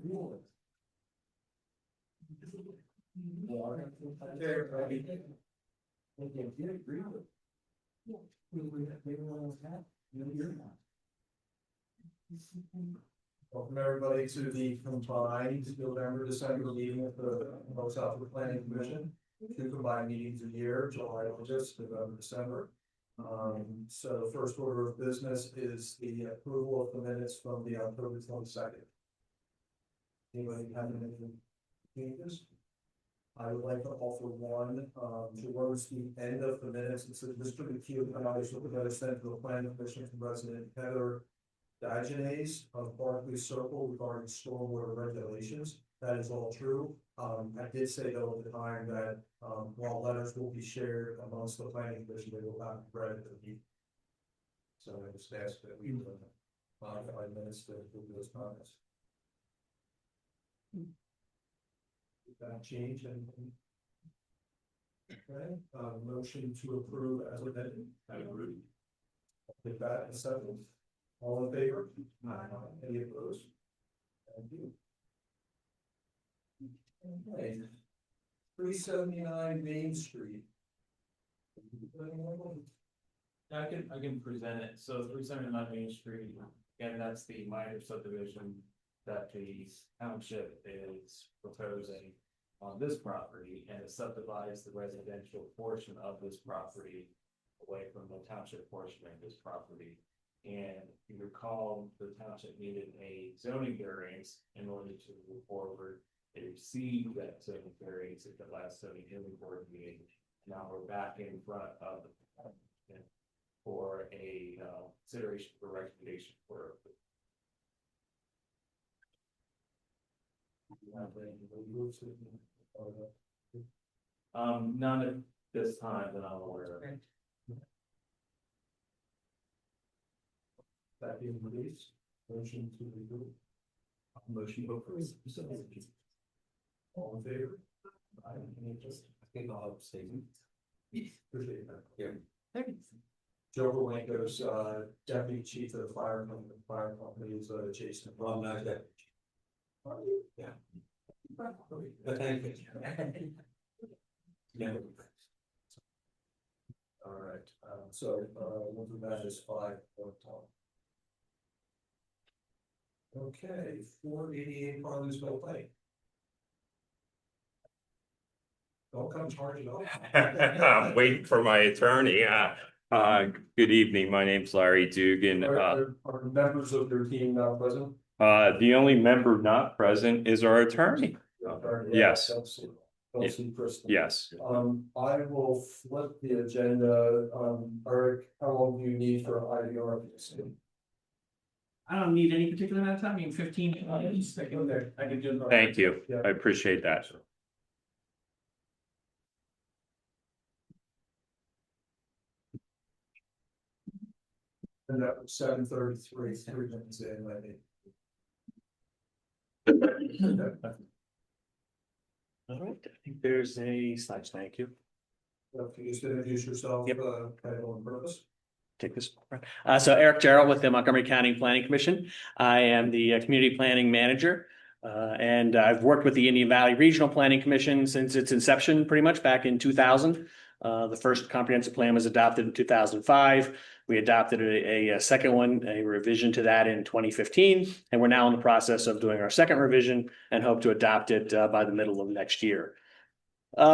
Welcome everybody to the combined November, December meeting of the North Southwood Planning Commission. Two combined meetings a year, July, August, November, December. So the first order of business is the approval of the minutes from the October 22nd. Anybody have any changes? I would like to offer one towards the end of the minutes. It says Mr. McHugh and I should have sent to the planning commission from resident Heather Diogenes of Barclay Circle regarding stormwater regulations. That is all true. I did say though at the time that while letters will be shared amongst the planning commission, they will not be read at the meeting. So I just asked that we modify minutes to include those comments. Did that change anything? Okay, motion to approve as amended. I agree. With that, a second. All in favor? Any opposed? Thank you. Okay. 379 Main Street. I can present it. So 379 Main Street, again, that's the minor subdivision that the township is proposing on this property, and it subdivides the residential portion of this property away from the township portion of this property. And if you recall, the township needed a zoning variance in order to move forward. It received that zoning variance at the last zoning hearing board meeting. Now we're back in front of the for a consideration for recommendation for. None at this time that I'm aware of. That being released, motion to approve. Motion to approve. All in favor? I think I'll abstain. Appreciate that. Yeah. Joe Rowanko's deputy chief of the fire company is Jason. Well, I'm not deputy. Yeah. But thank you. Yeah. All right. So one of that is 5 for Tom. Okay, 488 Carlersville Lake. Don't come charging up. I'm waiting for my attorney. Good evening. My name's Larry Dugan. Are members of your team not present? The only member not present is our attorney. Yes. Yes. I will flip the agenda. Eric, how long do you need for IDR? I don't need any particular amount of time. I mean, 15 minutes. I can do it. Thank you. Yeah. I appreciate that. And that was 7:33, 3 minutes in, I think. All right, I think there's a slide. Thank you. So if you just introduce yourself, Yep. title and purpose. Take this. So Eric Gerald with the Montgomery County Planning Commission. I am the community planning manager. And I've worked with the Indian Valley Regional Planning Commission since its inception, pretty much back in 2000. The first comprehensive plan was adopted in 2005. We adopted a second one, a revision to that in 2015, and we're now in the process of doing our second revision and hope to adopt it by the middle of next year.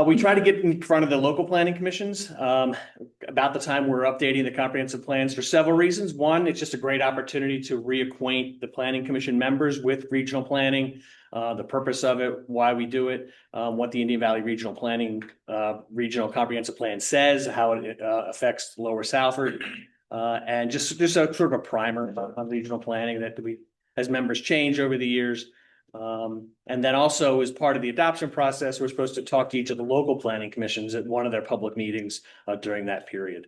We try to get in front of the local planning commissions about the time we're updating the comprehensive plans for several reasons. One, it's just a great opportunity to reacquaint the planning commission members with regional planning, the purpose of it, why we do it, what the Indian Valley Regional Planning Regional Comprehensive Plan says, how it affects Lower Salford, and just a sort of a primer on regional planning that we, as members change over the years. And then also as part of the adoption process, we're supposed to talk to each of the local planning commissions at one of their public meetings during that period.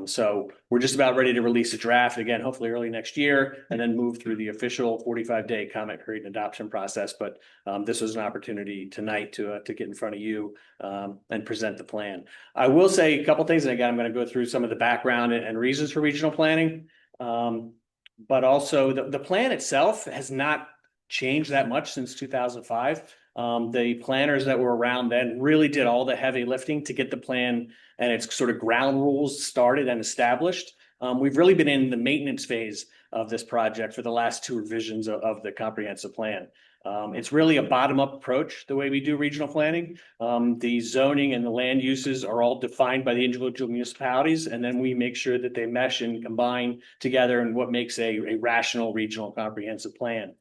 So we're just about ready to release a draft again, hopefully early next year, and then move through the official 45-day comment period and adoption process. But this was an opportunity tonight to get in front of you and present the plan. I will say a couple things, and again, I'm going to go through some of the background and reasons for regional planning. But also the plan itself has not changed that much since 2005. The planners that were around then really did all the heavy lifting to get the plan and its sort of ground rules started and established. We've really been in the maintenance phase of this project for the last two revisions of the comprehensive plan. It's really a bottom-up approach, the way we do regional planning. The zoning and the land uses are all defined by the individual municipalities, and then we make sure that they mesh and combine together in what makes a rational regional comprehensive plan.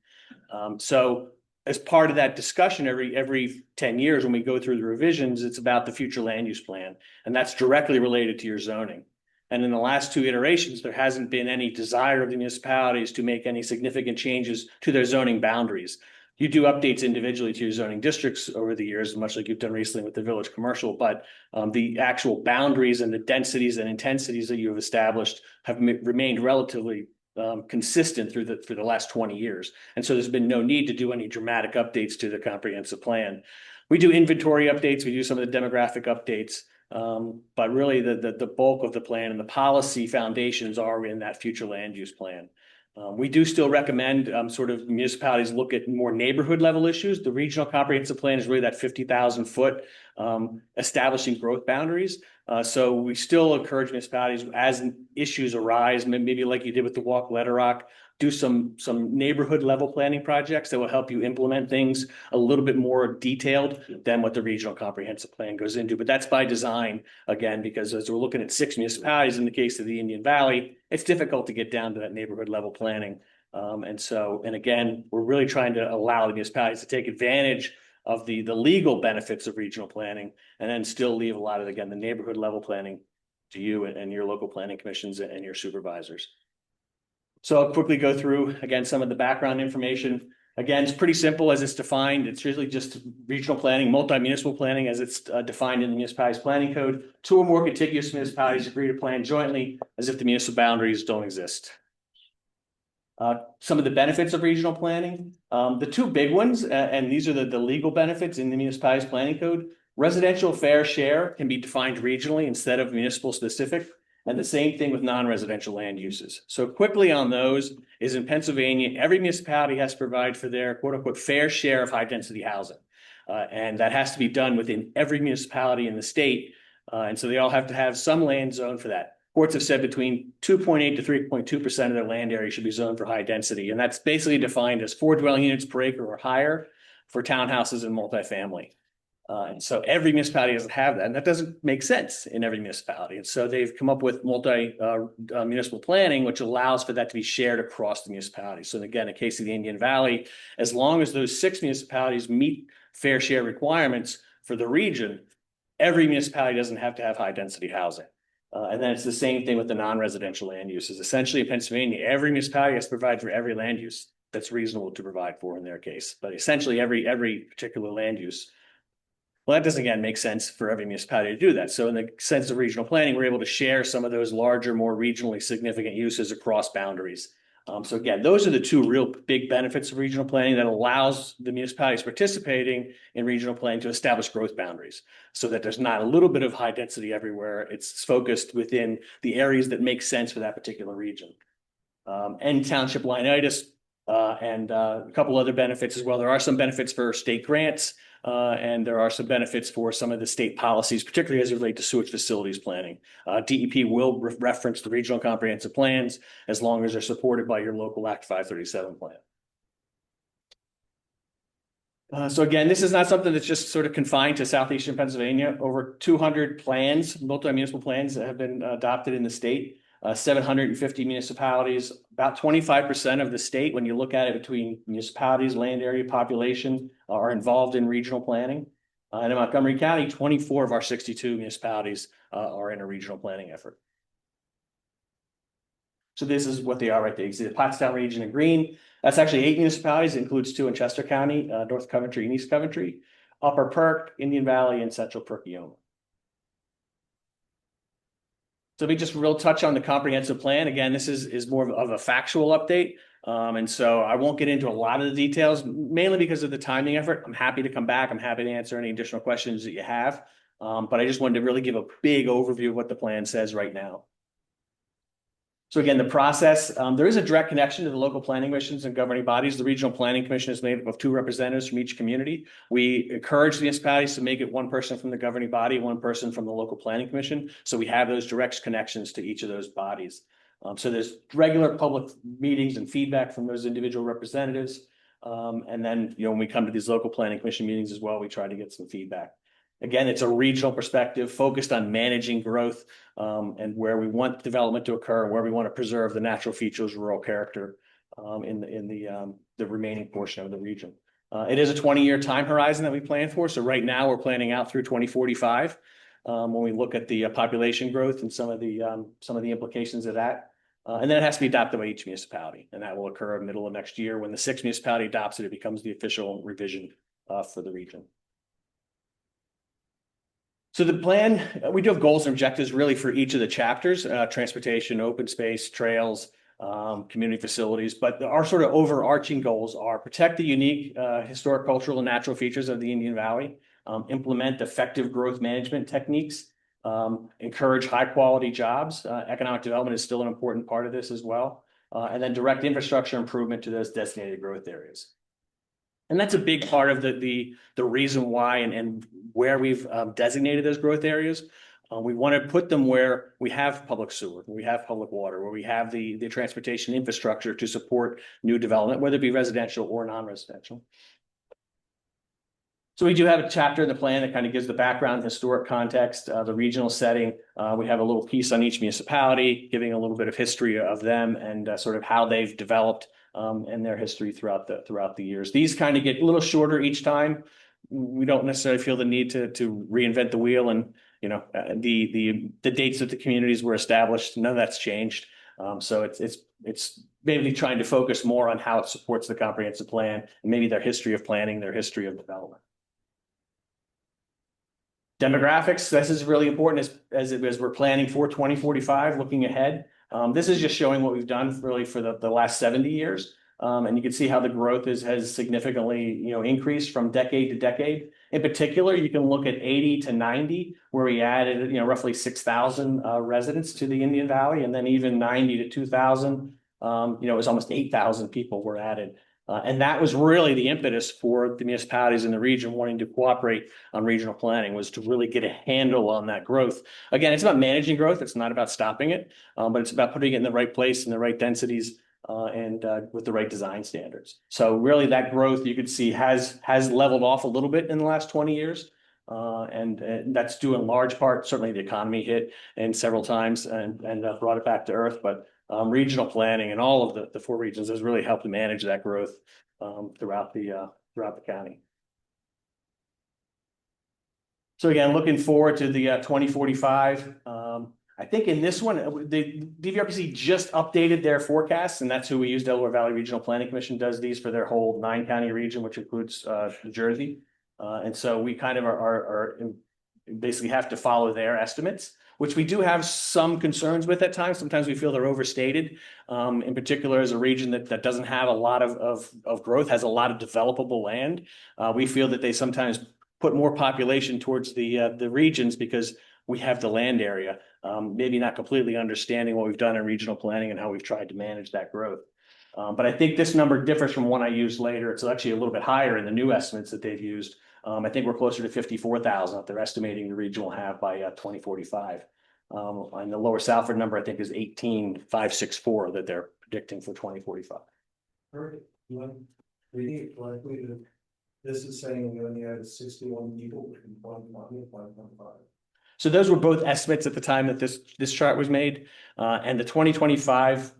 So as part of that discussion, every 10 years when we go through the revisions, it's about the future land use plan, and that's directly related to your zoning. And in the last two iterations, there hasn't been any desire of the municipalities to make any significant changes to their zoning boundaries. You do updates individually to your zoning districts over the years, much like you've done recently with the village commercial, but the actual boundaries and the densities and intensities that you have established have remained relatively consistent through the last 20 years. And so there's been no need to do any dramatic updates to the comprehensive plan. We do inventory updates, we do some of the demographic updates, but really the bulk of the plan and the policy foundations are in that future land use plan. We do still recommend sort of municipalities look at more neighborhood level issues. The regional comprehensive plan is really that 50,000 foot establishing growth boundaries. So we still encourage municipalities as issues arise, maybe like you did with the Walk Letter Rock, do some neighborhood level planning projects that will help you implement things a little bit more detailed than what the regional comprehensive plan goes into. But that's by design, again, because as we're looking at 6 municipalities in the case of the Indian Valley, it's difficult to get down to that neighborhood level planning. And again, we're really trying to allow the municipalities to take advantage of the legal benefits of regional planning and then still leave a lot of, again, the neighborhood level planning to you and your local planning commissions and your supervisors. So I'll quickly go through, again, some of the background information. Again, it's pretty simple as it's defined. It's really just regional planning, multi-municipal planning as it's defined in the municipality's planning code. 2 or more contiguous municipalities agree to plan jointly as if the municipal boundaries don't exist. Some of the benefits of regional planning. The 2 big ones, and these are the legal benefits in the municipality's planning code. Residential fair share can be defined regionally instead of municipal specific. And the same thing with non-residential land uses. So quickly on those is in Pennsylvania, every municipality has to provide for their quote unquote fair share of high density housing. And that has to be done within every municipality in the state. And so they all have to have some land zone for that. Courts have said between 2.8 to 3.2% of their land area should be zoned for high density. And that's basically defined as 4 dwelling units per acre or higher for townhouses and multifamily. And so every municipality doesn't have that, and that doesn't make sense in every municipality. And so they've come up with municipal planning, which allows for that to be shared across the municipality. So again, in the case of the Indian Valley, as long as those 6 municipalities meet fair share requirements for the region, every municipality doesn't have to have high density housing. And then it's the same thing with the non-residential land uses. Essentially in Pennsylvania, every municipality has to provide for every land use that's reasonable to provide for in their case. But essentially every particular land use. Well, that doesn't, again, make sense for every municipality to do that. So in the sense of regional planning, we're able to share some of those larger, more regionally significant uses across boundaries. So again, those are the 2 real big benefits of regional planning that allows the municipalities participating in regional planning to establish growth boundaries so that there's not a little bit of high density everywhere. It's focused within the areas that make sense for that particular region. And township line-itis and a couple other benefits as well. There are some benefits for state grants. And there are some benefits for some of the state policies, particularly as it relates to sewage facilities planning. DEP will reference the regional comprehensive plans as long as they're supported by your local Act 537 plan. So again, this is not something that's just sort of confined to southeastern Pennsylvania. Over 200 plans, multi-municipal plans that have been adopted in the state. 750 municipalities, about 25% of the state, when you look at it between municipalities, land area, population, are involved in regional planning. And in Montgomery County, 24 of our 62 municipalities are in a regional planning effort. So this is what they are right there. You see the Pottstown region in green. That's actually 8 municipalities. It includes 2 in Chester County, North Coventry and East Coventry, Upper Perk, Indian Valley, and Central Perkiomen. So we just real touch on the comprehensive plan. Again, this is more of a factual update. And so I won't get into a lot of the details, mainly because of the timing effort. I'm happy to come back. I'm happy to answer any additional questions that you have. But I just wanted to really give a big overview of what the plan says right now. So again, the process, there is a direct connection to the local planning commissions and governing bodies. The regional planning commission is made up of 2 representatives from each community. We encourage the municipalities to make it 1 person from the governing body, 1 person from the local planning commission. So we have those direct connections to each of those bodies. So there's regular public meetings and feedback from those individual representatives. And then, when we come to these local planning commission meetings as well, we try to get some feedback. Again, it's a regional perspective focused on managing growth and where we want development to occur and where we want to preserve the natural features, rural character in the remaining portion of the region. It is a 20-year time horizon that we plan for. So right now we're planning out through 2045 when we look at the population growth and some of the implications of that. And then it has to be adopted by each municipality, and that will occur in the middle of next year. When the 6th municipality adopts it, it becomes the official revision for the region. So the plan, we do have goals and objectives really for each of the chapters, transportation, open space, trails, community facilities. But our sort of overarching goals are protect the unique historic, cultural, and natural features of the Indian Valley, implement effective growth management techniques, encourage high quality jobs. Economic development is still an important part of this as well. And then direct infrastructure improvement to those designated growth areas. And that's a big part of the reason why and where we've designated those growth areas. We want to put them where we have public sewer, where we have public water, where we have the transportation infrastructure to support new development, whether it be residential or non-residential. So we do have a chapter in the plan that kind of gives the background, historic context, the regional setting. We have a little piece on each municipality, giving a little bit of history of them and sort of how they've developed and their history throughout the years. These kind of get a little shorter each time. We don't necessarily feel the need to reinvent the wheel, and the dates that the communities were established, none of that's changed. So it's maybe trying to focus more on how it supports the comprehensive plan and maybe their history of planning, their history of development. Demographics, this is really important as we're planning for 2045, looking ahead. This is just showing what we've done really for the last 70 years. And you can see how the growth has significantly, increased from decade to decade. In particular, you can look at 80 to 90, where we added, roughly 6,000 residents to the Indian Valley. And then even 90 to 2000, it was almost 8,000 people were added. And that was really the impetus for the municipalities in the region wanting to cooperate on regional planning, was to really get a handle on that growth. Again, it's about managing growth. It's not about stopping it, but it's about putting it in the right place, in the right densities, and with the right design standards. So really that growth you could see has leveled off a little bit in the last 20 years. And that's due in large part, certainly the economy hit and several times and brought it back to earth. But regional planning and all of the 4 regions has really helped to manage that growth throughout the county. So again, looking forward to the 2045. I think in this one, the DVRPC just updated their forecasts, and that's who we use. Delaware Valley Regional Planning Commission does these for their whole 9-county region, which includes New Jersey. And so we kind of are basically have to follow their estimates, which we do have some concerns with at times. Sometimes we feel they're overstated, in particular as a region that doesn't have a lot of growth, has a lot of developable land. We feel that they sometimes put more population towards the regions because we have the land area, maybe not completely understanding what we've done in regional planning and how we've tried to manage that growth. But I think this number differs from one I used later. It's actually a little bit higher in the new estimates that they've used. I think we're closer to 54,000 that they're estimating the region will have by 2045. And the Lower Salford number, I think, is 18,564 that they're predicting for 2045. Perfect. Reading it correctly, this is saying we only had 61 people between 2020 and 2025. So those were both estimates at the time that this chart was made. And the 2025,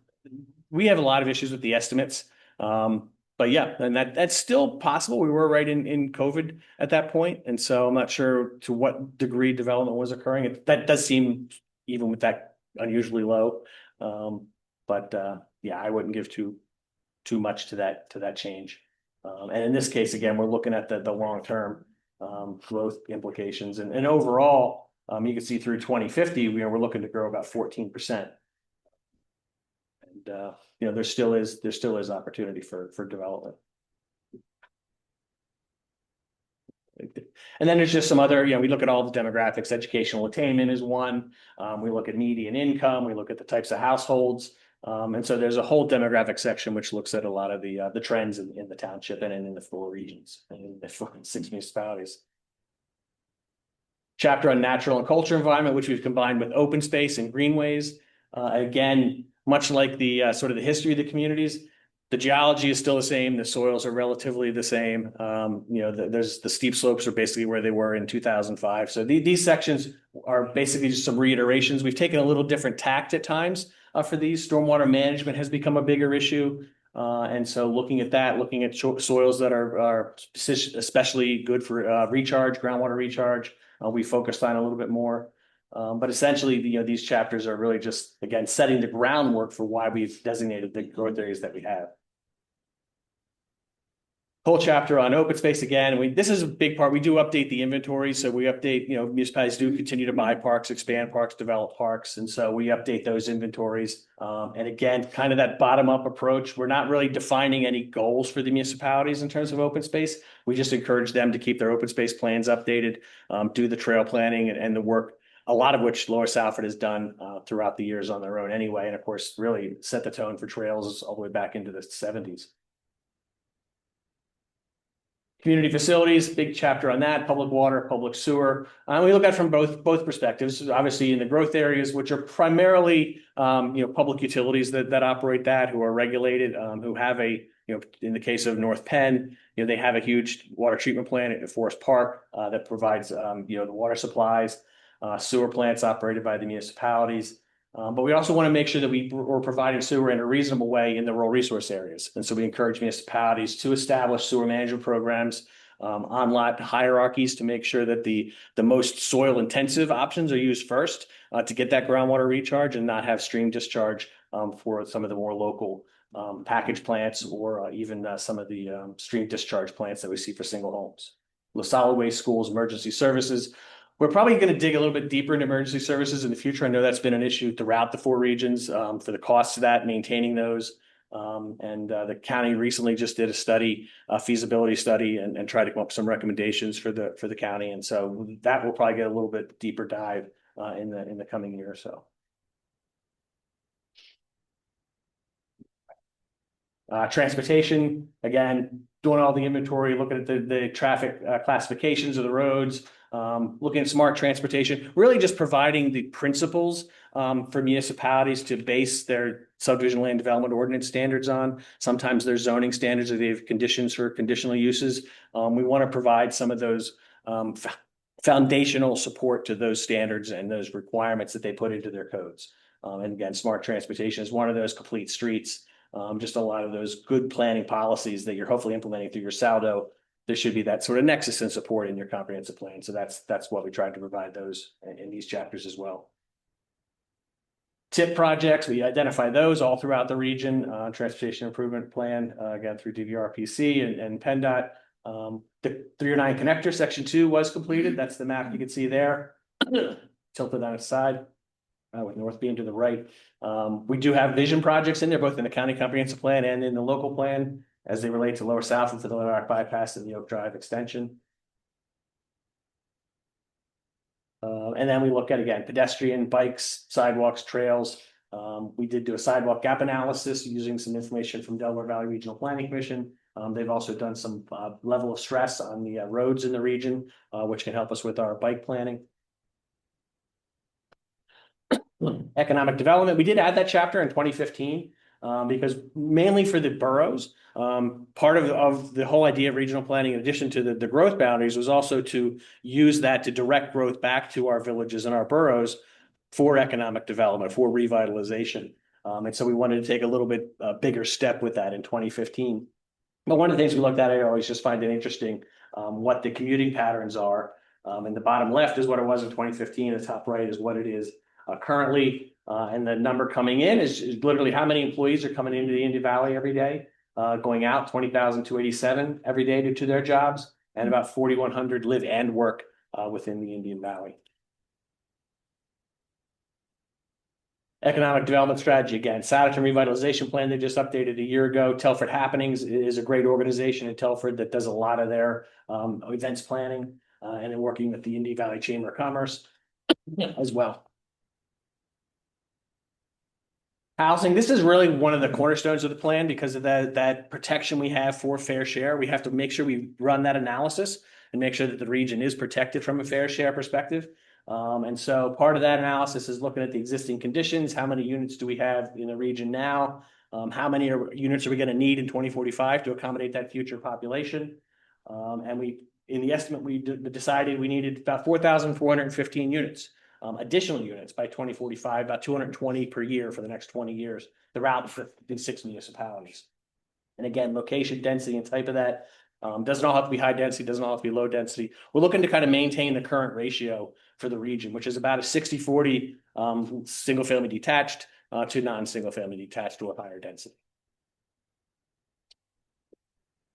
we have a lot of issues with the estimates. But yeah, and that's still possible. We were right in COVID at that point. And so I'm not sure to what degree development was occurring. That does seem, even with that, unusually low. But yeah, I wouldn't give too much to that change. And in this case, again, we're looking at the long-term growth implications. And overall, you can see through 2050, we're looking to grow about 14%. And there still is opportunity for development. And then there's just some other, we look at all the demographics. Educational attainment is one. We look at median income. We look at the types of households. And so there's a whole demographic section which looks at a lot of the trends in the township and in the 4 regions, and in the 6 municipalities. Chapter on natural and culture environment, which we've combined with open space and greenways. Again, much like the sort of the history of the communities, the geology is still the same. The soils are relatively the same. There's the steep slopes are basically where they were in 2005. So these sections are basically just some reiterations. We've taken a little different tact at times for these. Stormwater management has become a bigger issue. And so looking at that, looking at soils that are especially good for recharge, groundwater recharge, we focused on a little bit more. But essentially, these chapters are really just, again, setting the groundwork for why we've designated the growth areas that we have. Whole chapter on open space again. This is a big part. We do update the inventory. So we update, municipalities do continue to buy parks, expand parks, develop parks. And so we update those inventories. And again, kind of that bottom up approach. We're not really defining any goals for the municipalities in terms of open space. We just encourage them to keep their open space plans updated, do the trail planning and the work, a lot of which Lower Salford has done throughout the years on their own anyway. And of course, really set the tone for trails all the way back into the 70s. Community facilities, big chapter on that, public water, public sewer. We look at it from both perspectives. Obviously, in the growth areas, which are primarily public utilities that operate that, who are regulated, who have in the case of North Penn, they have a huge water treatment plant at Forest Park that provides the water supplies, sewer plants operated by the municipalities. But we also want to make sure that we're providing sewer in a reasonable way in the rural resource areas. And so we encourage municipalities to establish sewer management programs, on lot hierarchies to make sure that the most soil intensive options are used first to get that groundwater recharge and not have stream discharge for some of the more local package plants or even some of the stream discharge plants that we see for single homes. The solid waste, schools, emergency services. We're probably going to dig a little bit deeper into emergency services in the future. I know that's been an issue throughout the 4 regions for the costs of that, maintaining those. And the county recently just did a feasibility study, and tried to come up with some recommendations for the county. And so that will probably get a little bit deeper dive in the coming year or so. Transportation, again, doing all the inventory, looking at the traffic classifications of the roads, looking at smart transportation, really just providing the principles for municipalities to base their subdivision land development ordinance standards on. Sometimes there's zoning standards or they have conditions for conditional uses. We want to provide some of those foundational support to those standards and those requirements that they put into their codes. And again, smart transportation is one of those, complete streets. Just a lot of those good planning policies that you're hopefully implementing through your SALDO. There should be that sort of nexus and support in your comprehensive plan. So that's what we tried to provide those in these chapters as well. TIP projects, we identify those all throughout the region. Transportation Improvement Plan, again through DVRPC and PennDOT. The 309 connector, section 2 was completed. That's the map you can see there. Tilted on its side. With North being to the right. We do have vision projects in there, both in the county comprehensive plan and in the local plan, as they relate to Lower South and for the Little Rock bypass and the Oak Drive extension. And then we look at, again, pedestrian, bikes, sidewalks, trails. We did do a sidewalk gap analysis using some information from Delaware Valley Regional Planning Commission. They've also done some level of stress on the roads in the region, which can help us with our bike planning. Economic development, we did add that chapter in 2015 because mainly for the boroughs, part of the whole idea of regional planning, in addition to the growth boundaries, was also to use that to direct growth back to our villages and our boroughs for economic development, for revitalization. And so we wanted to take a little bit bigger step with that in 2015. But one of the things we looked at, I always just find it interesting, what the commuting patterns are. And the bottom left is what it was in 2015. The top right is what it is currently, and the number coming in is literally how many employees are coming into the Indian Valley every day, going out 20,287 every day to their jobs, and about 4,100 live and work within the Indian Valley. Economic development strategy, again, Saterton Revitalization Plan they just updated a year ago. Telford Happenings is a great organization in Telford that does a lot of their events planning and then working with the Indian Valley Chamber of Commerce as well. Housing, this is really one of the cornerstones of the plan because of that protection we have for fair share. We have to make sure we run that analysis and make sure that the region is protected from a fair share perspective. And so part of that analysis is looking at the existing conditions. How many units do we have in the region now? How many units are we going to need in 2045 to accommodate that future population? And in the estimate, we decided we needed about 4,415 units. Additional units by 2045, about 220 per year for the next 20 years throughout the 6 municipalities. And again, location, density, and type of that doesn't all have to be high density, doesn't all have to be low density. We're looking to kind of maintain the current ratio for the region, which is about a 60-40 single family detached to non-single family detached to a higher density.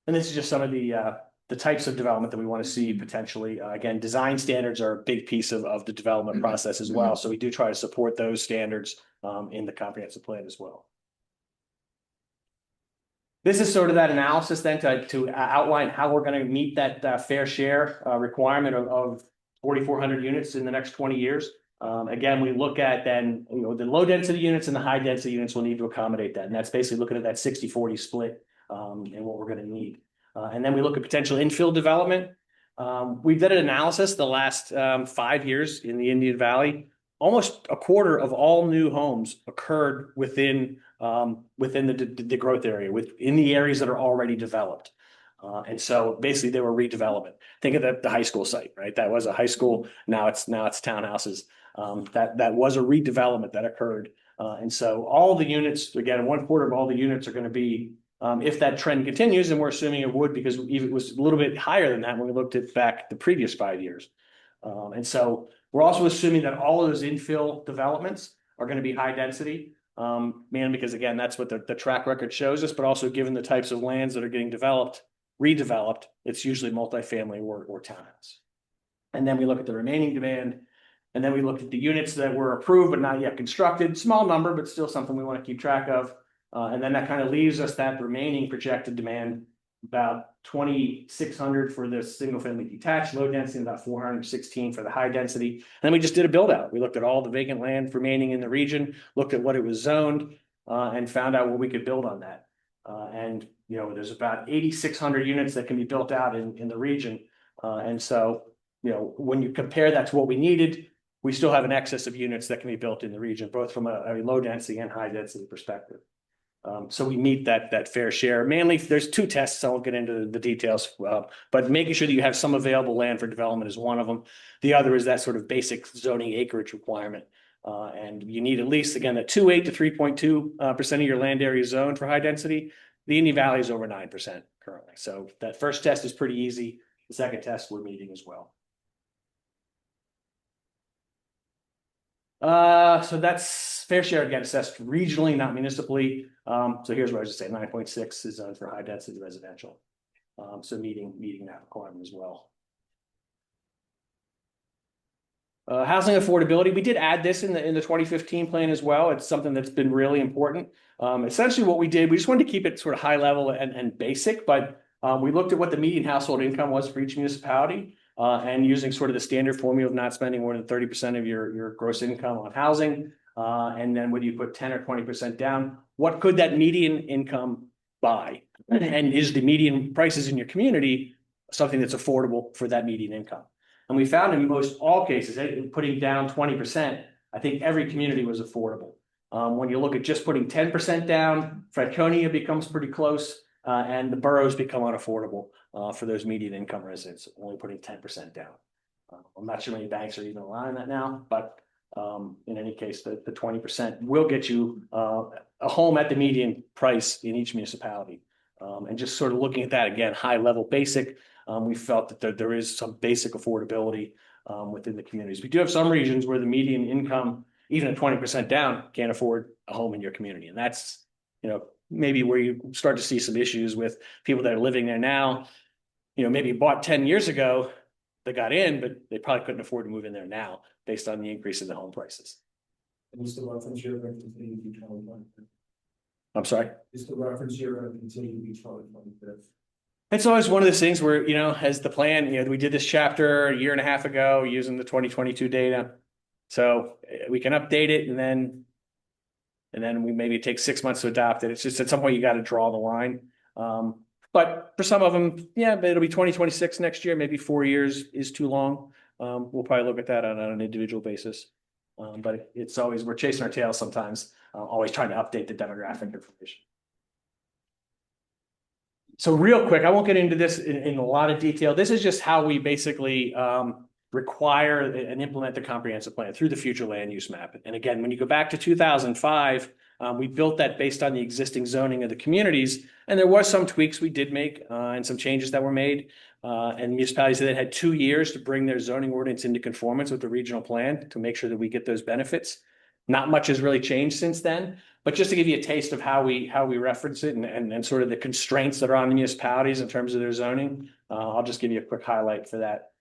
And this is just some of the types of development that we want to see potentially. Again, design standards are a big piece of the development process as well. So we do try to support those standards in the comprehensive plan as well. This is sort of that analysis then to outline how we're going to meet that fair share requirement of 4,400 units in the next 20 years. Again, we look at then, the low density units and the high density units will need to accommodate that. And that's basically looking at that 60-40 split and what we're going to need. And then we look at potential infill development. We've done an analysis the last 5 years in the Indian Valley. Almost a quarter of all new homes occurred within the growth area, within the areas that are already developed. And so basically they were redevelopment. Think of the high school site, right? That was a high school. Now it's townhouses. That was a redevelopment that occurred. And so all the units, again, 1/4 of all the units are going to be, if that trend continues, and we're assuming it would, because it was a little bit higher than that when we looked at back the previous 5 years. And so we're also assuming that all of those infill developments are going to be high density, mainly because, again, that's what the track record shows us, but also given the types of lands that are getting redeveloped, it's usually multifamily or townhouse. And then we look at the remaining demand, and then we look at the units that were approved but not yet constructed, small number, but still something we want to keep track of. And then that kind of leaves us that remaining projected demand, about 2,600 for the single family detached, low density, and about 416 for the high density. And then we just did a build out. We looked at all the vacant land remaining in the region, looked at what it was zoned, and found out what we could build on that. And there's about 8,600 units that can be built out in the region. And so, when you compare that to what we needed, we still have an excess of units that can be built in the region, both from a low density and high density perspective. So we meet that fair share. Mainly, there's 2 tests. I won't get into the details, but making sure that you have some available land for development is one of them. The other is that sort of basic zoning acreage requirement. And you need at least, again, a 2.8 to 3.2% of your land area zoned for high density. The Indian Valley is over 9% currently. So that first test is pretty easy. The second test we're meeting as well. So that's fair share, again, assessed regionally, not municipally. So here's what I was just saying, 9.6 is zoned for high density residential. So meeting that requirement as well. Housing affordability, we did add this in the 2015 plan as well. It's something that's been really important. Essentially what we did, we just wanted to keep it sort of high level and basic, but we looked at what the median household income was for each municipality. And using sort of the standard formula of not spending more than 30% of your gross income on housing. And then whether you put 10 or 20% down, what could that median income buy? And is the median prices in your community something that's affordable for that median income? And we found in most all cases, putting down 20%, I think every community was affordable. When you look at just putting 10% down, Franconia becomes pretty close. And the boroughs become unaffordable for those median income residents, only putting 10% down. I'm not sure many banks are even allowing that now, but in any case, the 20% will get you a home at the median price in each municipality. And just sort of looking at that again, high level basic, we felt that there is some basic affordability within the communities. We do have some regions where the median income, even at 20% down, can't afford a home in your community. And that's, maybe where you start to see some issues with people that are living there now, maybe bought 10 years ago, they got in, but they probably couldn't afford to move in there now based on the increase in the home prices. And is the reference year going to continue to be 2025? I'm sorry? Is the reference year going to continue to be 2025? It's always one of those things where, as the plan, we did this chapter a year and a half ago using the 2022 data. So we can update it and then And then we maybe take 6 months to adopt it. It's just at some point you got to draw the line. But for some of them, yeah, but it'll be 2026 next year, maybe 4 years is too long. We'll probably look at that on an individual basis. But it's always, we're chasing our tails sometimes, always trying to update the demographic information. So real quick, I won't get into this in a lot of detail. This is just how we basically require and implement the comprehensive plan through the future land use map. And again, when you go back to 2005, we built that based on the existing zoning of the communities. And there was some tweaks we did make and some changes that were made. And municipalities that had 2 years to bring their zoning ordinance into conformance with the regional plan to make sure that we get those benefits. Not much has really changed since then, but just to give you a taste of how we reference it and sort of the constraints that are on the municipalities in terms of their zoning, I'll just give you a quick highlight for that.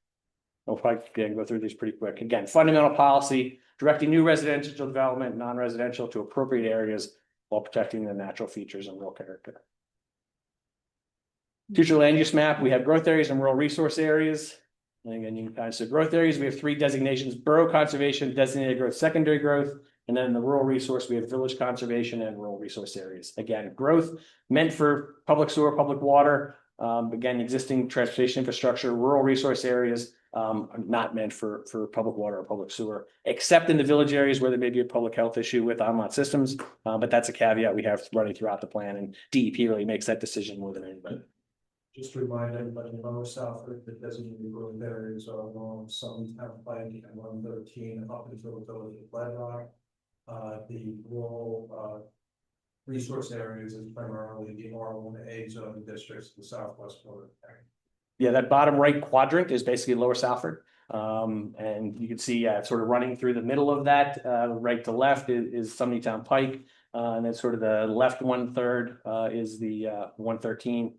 I'll probably go through these pretty quick. Again, fundamental policy, directing new residential development, non-residential to appropriate areas while protecting the natural features and real character. Future land use map, we have growth areas and rural resource areas. And again, you can kind of see growth areas. We have 3 designations: borough conservation, designated growth, secondary growth. And then in the rural resource, we have village conservation and rural resource areas. Again, growth meant for public sewer, public water. Again, existing transportation infrastructure, rural resource areas, not meant for public water or public sewer, except in the village areas where there may be a public health issue with on-lot systems. But that's a caveat we have running throughout the plan, and DEP really makes that decision more than anybody. Just to remind everybody, in Lower Southwick, the designated growth areas are along some town planning and 113 up until the village of Flat Rock. The rural resource areas is primarily the R1A zone districts, the southwest border. Yeah, that bottom right quadrant is basically Lower Salford. And you can see sort of running through the middle of that, right to left is Sumney Town Pike. And then sort of the left 1/3 is the 113.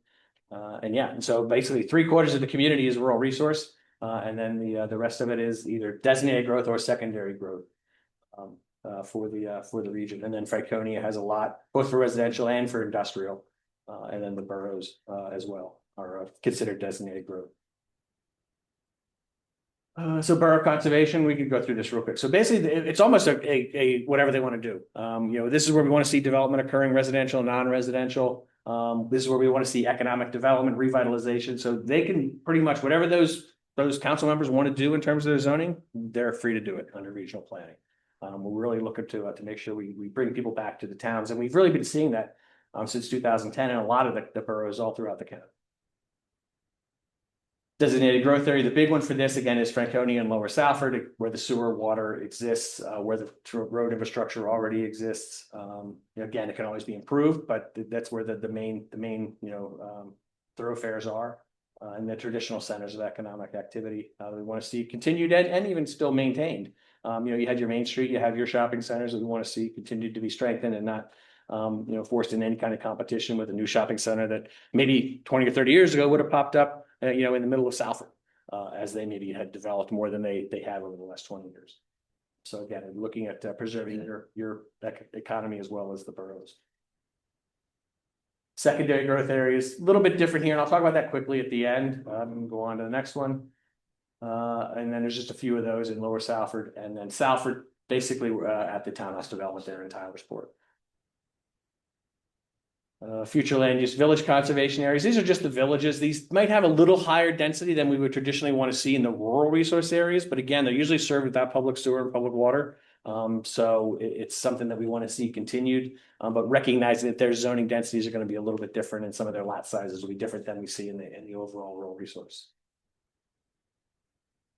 And so basically 3/4 of the community is rural resource. And then the rest of it is either designated growth or secondary growth for the region. And then Franconia has a lot, both for residential and for industrial. And then the boroughs as well are considered designated growth. So borough conservation, we could go through this real quick. So basically, it's almost a whatever they want to do. This is where we want to see development occurring, residential, non-residential. This is where we want to see economic development, revitalization. So they can pretty much whatever those council members want to do in terms of their zoning, they're free to do it under regional planning. We're really looking to make sure we bring people back to the towns, and we've really been seeing that since 2010 in a lot of the boroughs all throughout the county. Designated growth area, the big one for this again is Franconia and Lower Salford, where the sewer water exists, where the road infrastructure already exists. Again, it can always be improved, but that's where the main thoroughfares are, and the traditional centers of economic activity. We want to see continued and even still maintained. You had your Main Street, you have your shopping centers that we want to see continued to be strengthened and not forced in any kind of competition with a new shopping center that maybe 20 or 30 years ago would have popped up in the middle of Salford, as they maybe had developed more than they have over the last 20 years. So again, looking at preserving your economy as well as the boroughs. Secondary growth areas, a little bit different here, and I'll talk about that quickly at the end. Go on to the next one. And then there's just a few of those in Lower Salford, and then Salford, basically at the townhouse development there in Tylersport. Future land use, village conservation areas. These are just the villages. These might have a little higher density than we would traditionally want to see in the rural resource areas, but again, they're usually served without public sewer and public water. So it's something that we want to see continued, but recognizing that their zoning densities are going to be a little bit different, and some of their lot sizes will be different than we see in the overall rural resource.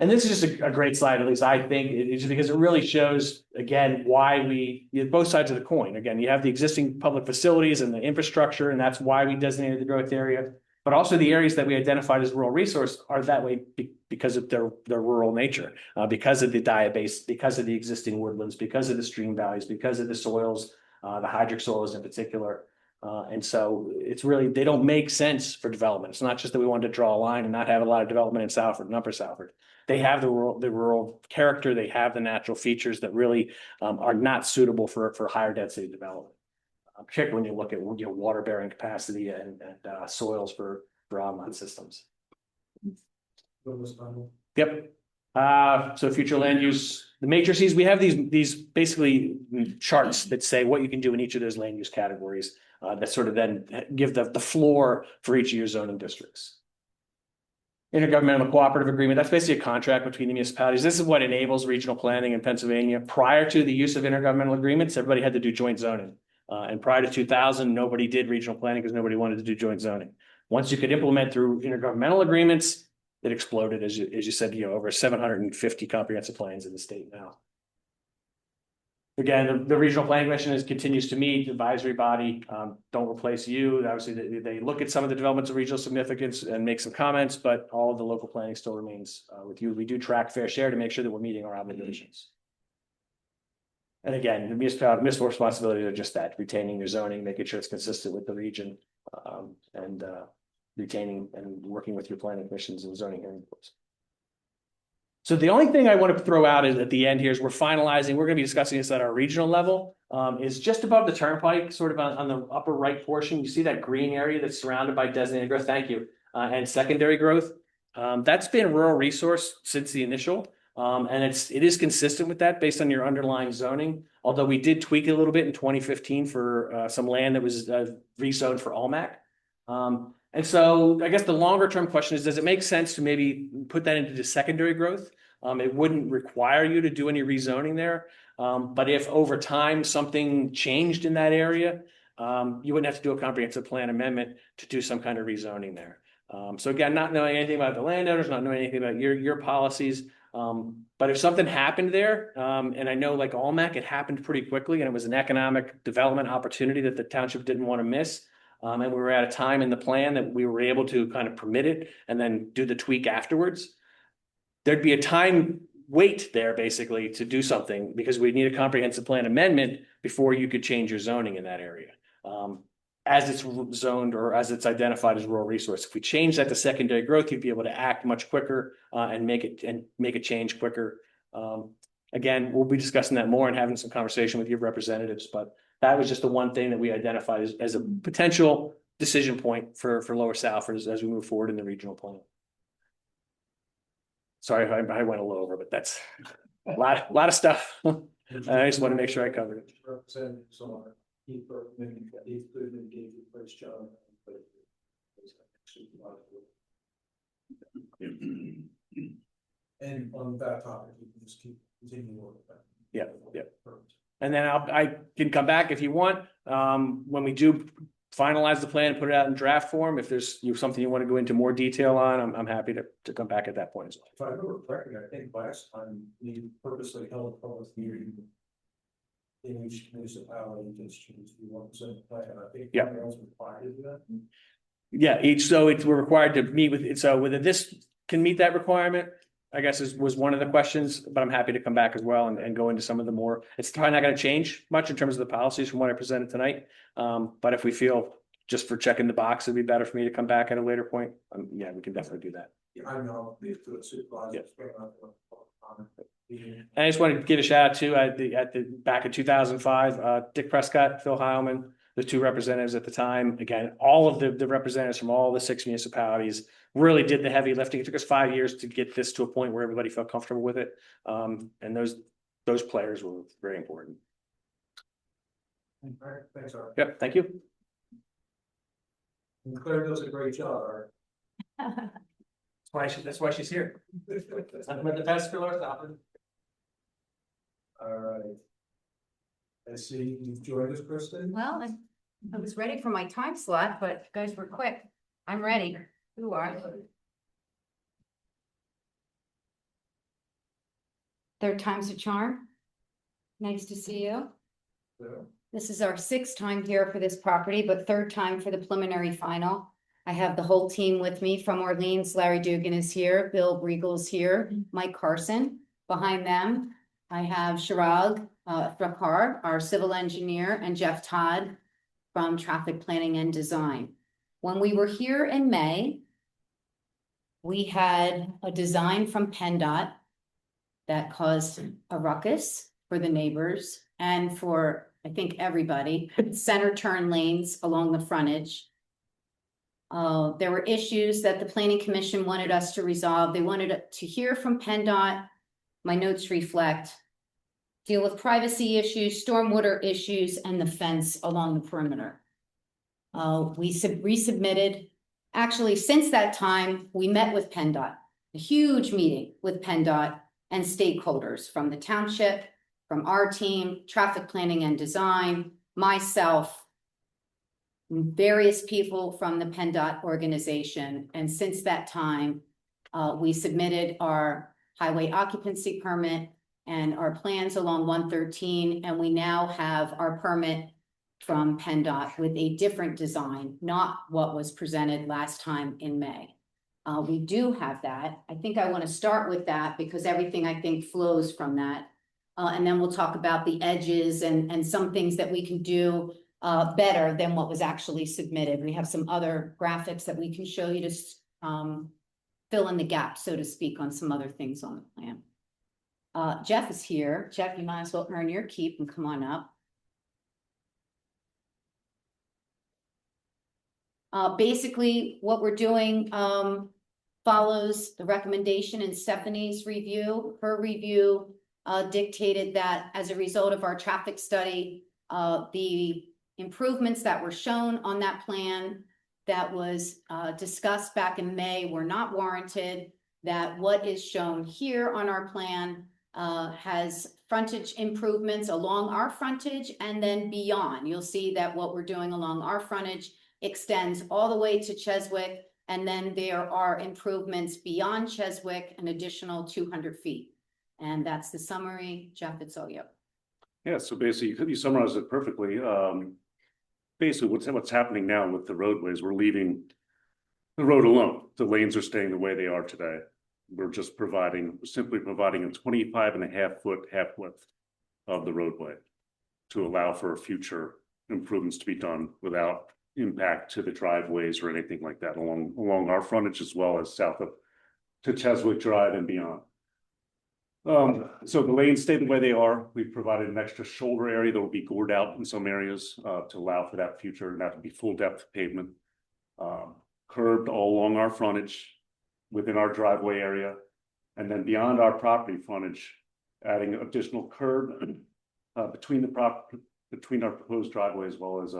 And this is just a great slide, at least I think, it's because it really shows, again, why you have both sides of the coin. Again, you have the existing public facilities and the infrastructure, and that's why we designated the growth area. But also the areas that we identified as rural resource are that way because of their rural nature, because of the diabase, because of the existing woodlands, because of the stream valleys, because of the soils, the hydric soils in particular. And so it's really, they don't make sense for development. It's not just that we wanted to draw a line and not have a lot of development in Salford and Upper Salford. They have the rural character, they have the natural features that really are not suitable for higher density development. Particularly when you look at water bearing capacity and soils for on-lot systems. Yep. So future land use, the matrices, we have these basically charts that say what you can do in each of those land use categories. That sort of then give the floor for each of your zoning districts. Intergovernmental cooperative agreement, that's basically a contract between the municipalities. This is what enables regional planning in Pennsylvania. Prior to the use of intergovernmental agreements, everybody had to do joint zoning. And prior to 2000, nobody did regional planning because nobody wanted to do joint zoning. Once you could implement through intergovernmental agreements, it exploded, as you said, over 750 comprehensive plans in the state now. Again, the Regional Planning Commission continues to meet, advisory body, don't replace you. Obviously, they look at some of the developments of regional significance and make some comments, but all of the local planning still remains with you. We do track fair share to make sure that we're meeting our obligations. And again, the municipal responsibilities are just that, retaining your zoning, making sure it's consistent with the region, and retaining and working with your planning commissions and zoning hearing boards. So the only thing I want to throw out is at the end here is we're finalizing, we're going to be discussing this at our regional level, is just above the turnpike, sort of on the upper right portion. You see that green area that's surrounded by designated growth, thank you, and secondary growth. That's been a rural resource since the initial, and it is consistent with that based on your underlying zoning, although we did tweak it a little bit in 2015 for some land that was rezoned for Almac. And so I guess the longer term question is, does it make sense to maybe put that into the secondary growth? It wouldn't require you to do any rezoning there. But if over time something changed in that area, you wouldn't have to do a comprehensive plan amendment to do some kind of rezoning there. So again, not knowing anything about the landowners, not knowing anything about your policies. But if something happened there, and I know like Almac, it happened pretty quickly and it was an economic development opportunity that the township didn't want to miss. And we were at a time in the plan that we were able to kind of permit it and then do the tweak afterwards. There'd be a time wait there basically to do something because we need a comprehensive plan amendment before you could change your zoning in that area. As it's zoned or as it's identified as rural resource. If we change that to secondary growth, you'd be able to act much quicker and make a change quicker. Again, we'll be discussing that more and having some conversation with your representatives, but that was just the one thing that we identified as a potential decision point for Lower Salford as we move forward in the regional plan. Sorry if I went a little over, but that's a lot of stuff. I just want to make sure I covered it. Representatives are Keith Berkman, Keith Goodman, gave you first job. And on that topic, you can just continue working with that. Yeah. Perfect. And then I can come back if you want, when we do finalize the plan, put it out in draft form. If there's something you want to go into more detail on, I'm happy to come back at that point as well. If I remember correctly, I think last time we purposely held a public hearing in each municipality just to 1% plan. I think else required to do that. Yeah, we're required to meet with it. So whether this can meet that requirement, I guess was one of the questions, but I'm happy to come back as well and go into some of the more, it's probably not going to change much in terms of the policies from what I presented tonight. But if we feel just for checking the box, it'd be better for me to come back at a later point. Yeah, we can definitely do that. Yeah, I know, these good supervisors. And I just want to give a shout out to back in 2005, Dick Prescott, Phil Heilman, the two representatives at the time. Again, all of the representatives from all the 6 municipalities really did the heavy lifting. It took us 5 years to get this to a point where everybody felt comfortable with it. And those players were very important. All right, thanks, Art. Yep, thank you. And Claire does a great job, Art. That's why she's here. The best for Lower Salford. All right. I see you've joined us, Kristen. Well, I was ready for my time slot, but you guys were quick. I'm ready. You are. Third time's a charm. Nice to see you. Yeah. This is our 6th time here for this property, but 3rd time for the preliminary final. I have the whole team with me from Orleans. Larry Dugan is here. Bill Briegel is here. Mike Carson. Behind them, I have Shirag Thrakar, our civil engineer, and Jeff Todd from traffic planning and design. When we were here in May, we had a design from PennDOT that caused a ruckus for the neighbors and for, I think, everybody. Center turn lanes along the frontage. There were issues that the planning commission wanted us to resolve. They wanted to hear from PennDOT. My notes reflect. Deal with privacy issues, stormwater issues, and the fence along the perimeter. We resubmitted. Actually, since that time, we met with PennDOT, a huge meeting with PennDOT and stakeholders from the township, from our team, traffic planning and design, myself, various people from the PennDOT organization. And since that time, we submitted our highway occupancy permit and our plans along 113, and we now have our permit from PennDOT with a different design, not what was presented last time in May. We do have that. I think I want to start with that because everything I think flows from that. And then we'll talk about the edges and some things that we can do better than what was actually submitted. We have some other graphics that we can show you to fill in the gaps, so to speak, on some other things on the plan. Jeff is here. Jeff, you might as well earn your keep and come on up. Basically, what we're doing follows the recommendation in Stephanie's review. Her review dictated that as a result of our traffic study, the improvements that were shown on that plan that was discussed back in May were not warranted, that what is shown here on our plan has frontage improvements along our frontage and then beyond. You'll see that what we're doing along our frontage extends all the way to Cheswick, and then there are improvements beyond Cheswick, an additional 200 feet. And that's the summary. Jeff, it's all you. Yeah, so basically, you summarized it perfectly. Basically, what's happening now with the roadways, we're leaving the road alone. The lanes are staying the way they are today. We're just simply providing a 25.5-foot half width of the roadway to allow for future improvements to be done without impact to the driveways or anything like that along our frontage, as well as south of to Cheswick Drive and beyond. So the lanes stay the way they are. We've provided an extra shoulder area that will be gored out in some areas to allow for that future, and that would be full depth pavement. Curved all along our frontage within our driveway area, and then beyond our property frontage, adding additional curb between our proposed driveway as well as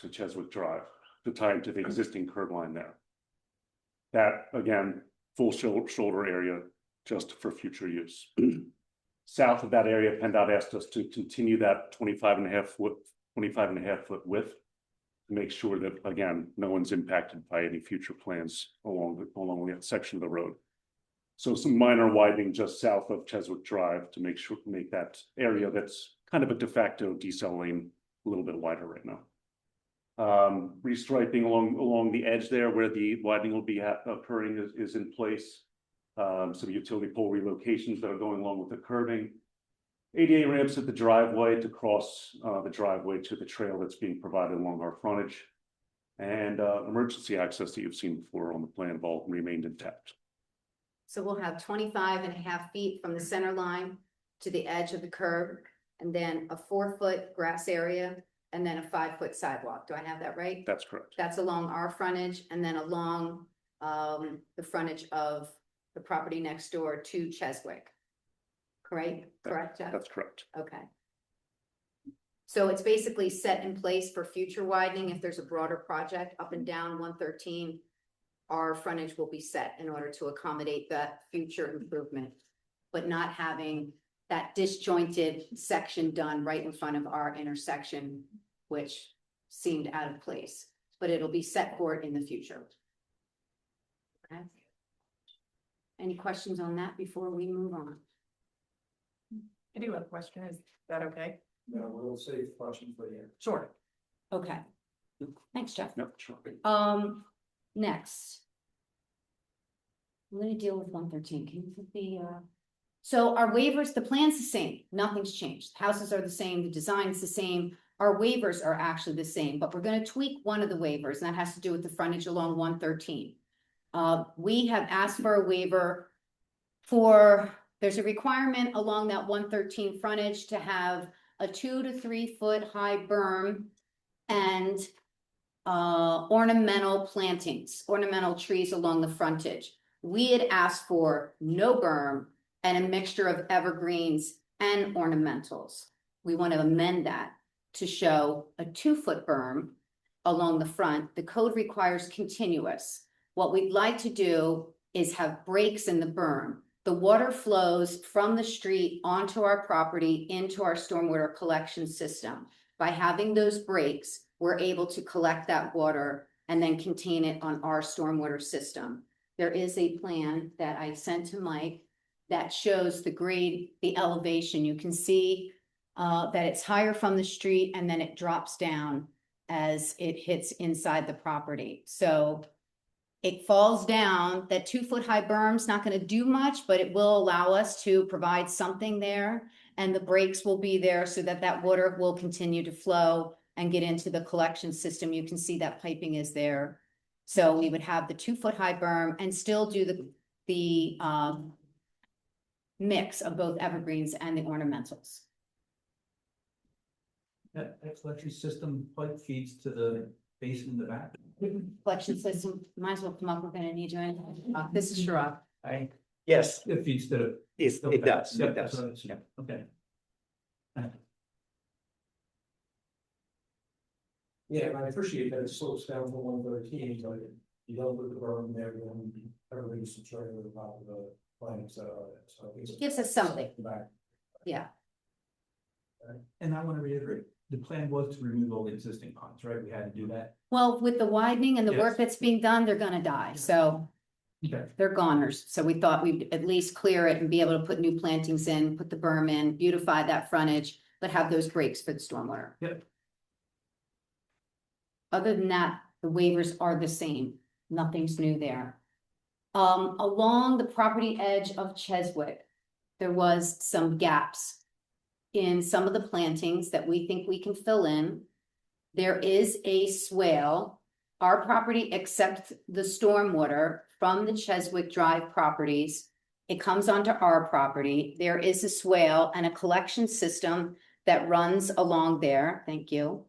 to Cheswick Drive to tie into the existing curb line there. That again, full shoulder area just for future use. South of that area, PennDOT asked us to continue that 25.5-foot width to make sure that, again, no one's impacted by any future plans along that section of the road. So some minor widening just south of Cheswick Drive to make that area that's kind of a de facto decel lane a little bit wider right now. Restriping along the edge there where the widening will be occurring is in place. Some utility pole relocations that are going along with the curbing. ADA ramps at the driveway to cross the driveway to the trail that's being provided along our frontage. And emergency access that you've seen before on the plan have all remained intact. So we'll have 25.5 feet from the center line to the edge of the curb, and then a 4-foot grass area, and then a 5-foot sidewalk. Do I have that right? That's correct. That's along our frontage, and then along the frontage of the property next door to Cheswick. Correct, Jeff? That's correct. Okay. So it's basically set in place for future widening. If there's a broader project up and down 113, our frontage will be set in order to accommodate that future improvement, but not having that disjointed section done right in front of our intersection, which seemed out of place, but it'll be set for it in the future. Okay. Any questions on that before we move on? I do have a question. Is that okay? No, we'll save questions for the end. Sure. Okay. Thanks, Jeff. Yep, sure. Next. I'm gonna deal with 113. Can you put the so our waivers, the plan's the same, nothing's changed. Houses are the same, the design's the same. Our waivers are actually the same, but we're gonna tweak one of the waivers, and that has to do with the frontage along 113. We have asked for a waiver for, there's a requirement along that 113 frontage to have a 2 to 3 foot high berm and ornamental plantings, ornamental trees along the frontage. We had asked for no berm and a mixture of evergreens and ornamentals. We want to amend that to show a 2-foot berm along the front. The code requires continuous. What we'd like to do is have breaks in the berm. The water flows from the street onto our property into our stormwater collection system. By having those breaks, we're able to collect that water and then contain it on our stormwater system. There is a plan that I sent to Mike that shows the grade, the elevation. You can see that it's higher from the street and then it drops down as it hits inside the property. So it falls down. That 2-foot high berm's not going to do much, but it will allow us to provide something there. And the breaks will be there so that that water will continue to flow and get into the collection system. You can see that piping is there. So we would have the 2-foot high berm and still do the mix of both evergreens and the ornamentals. That collection system pipe feeds to the basin in the back. Collection system, might as well come up, we're gonna need you in. This is Shirok. Yes, It feeds to the. it does, Yeah, it that's does. what I see. Okay. Yeah, and I appreciate that it slopes down to 113, but you don't put the berm there, then everybody's subtracting the top of the plants that are there, so. It gives us something. Back. Yeah, And I want to reiterate, the plan was to remove all the existing ponds, right? We had to do that. well, with the widening and the work Yes. that's being done, they're gonna die, so Okay. they're goners. So we thought we'd at least clear it and be able to put new plantings in, put the berm in, beautify that frontage, but have those breaks for the stormwater. Yep. Other than that, the waivers are the same. Nothing's new there. Along the property edge of Cheswick, there was some gaps in some of the plantings that we think we can fill in. There is a swale. Our property accepts the stormwater from the Cheswick Drive properties. It comes onto our property. There is a swale and a collection system that runs along there. Thank you.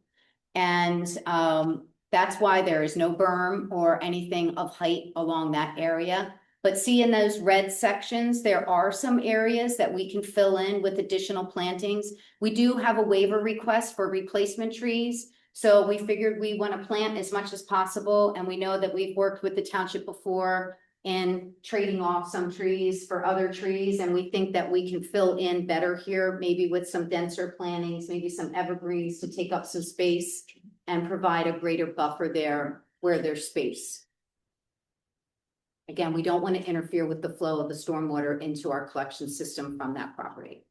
And that's why there is no berm or anything of height along that area. But see in those red sections, there are some areas that we can fill in with additional plantings. We do have a waiver request for replacement trees. So we figured we want to plant as much as possible. And we know that we've worked with the township before in trading off some trees for other trees. And we think that we can fill in better here, maybe with some denser plantings, maybe some evergreens to take up some space and provide a greater buffer there where there's space. Again, we don't want to interfere with the flow of the stormwater into our collection system from that property.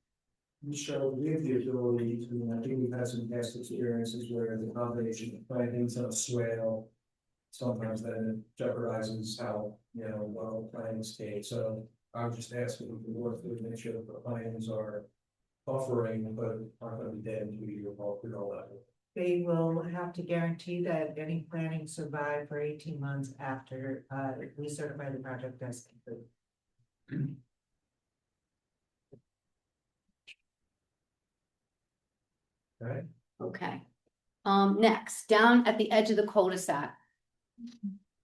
Michelle, we have the ability to, and I think we've had some past experiences where the combination of plantings and a swale. Sometimes then it jeopardizes how, well plantings stay, so I'm just asking if the board to make sure that the plantings are buffering, but aren't gonna be dead until you all that. They will have to guarantee that any planning survive for 18 months after we certify the project as complete. Right? Okay. Next, down at the edge of the cul-de-sac.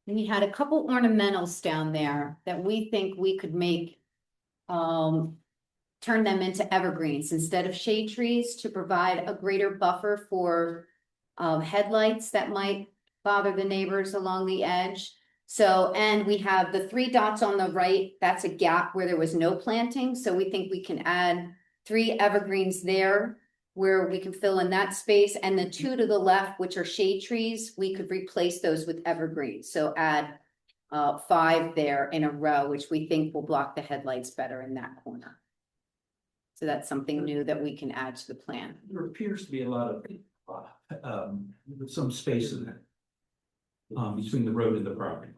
We had a couple ornamentals down there that we think we could make. Turn them into evergreens instead of shade trees to provide a greater buffer for headlights that might bother the neighbors along the edge. So, and we have the 3 dots on the right, that's a gap where there was no planting. So we think we can add 3 evergreens there where we can fill in that space. And the 2 to the left, which are shade trees, we could replace those with evergreens. So add 5 there in a row, which we think will block the headlights better in that corner. So that's something new that we can add to the plan. There appears to be a lot of, some space in there. Between the road and the property.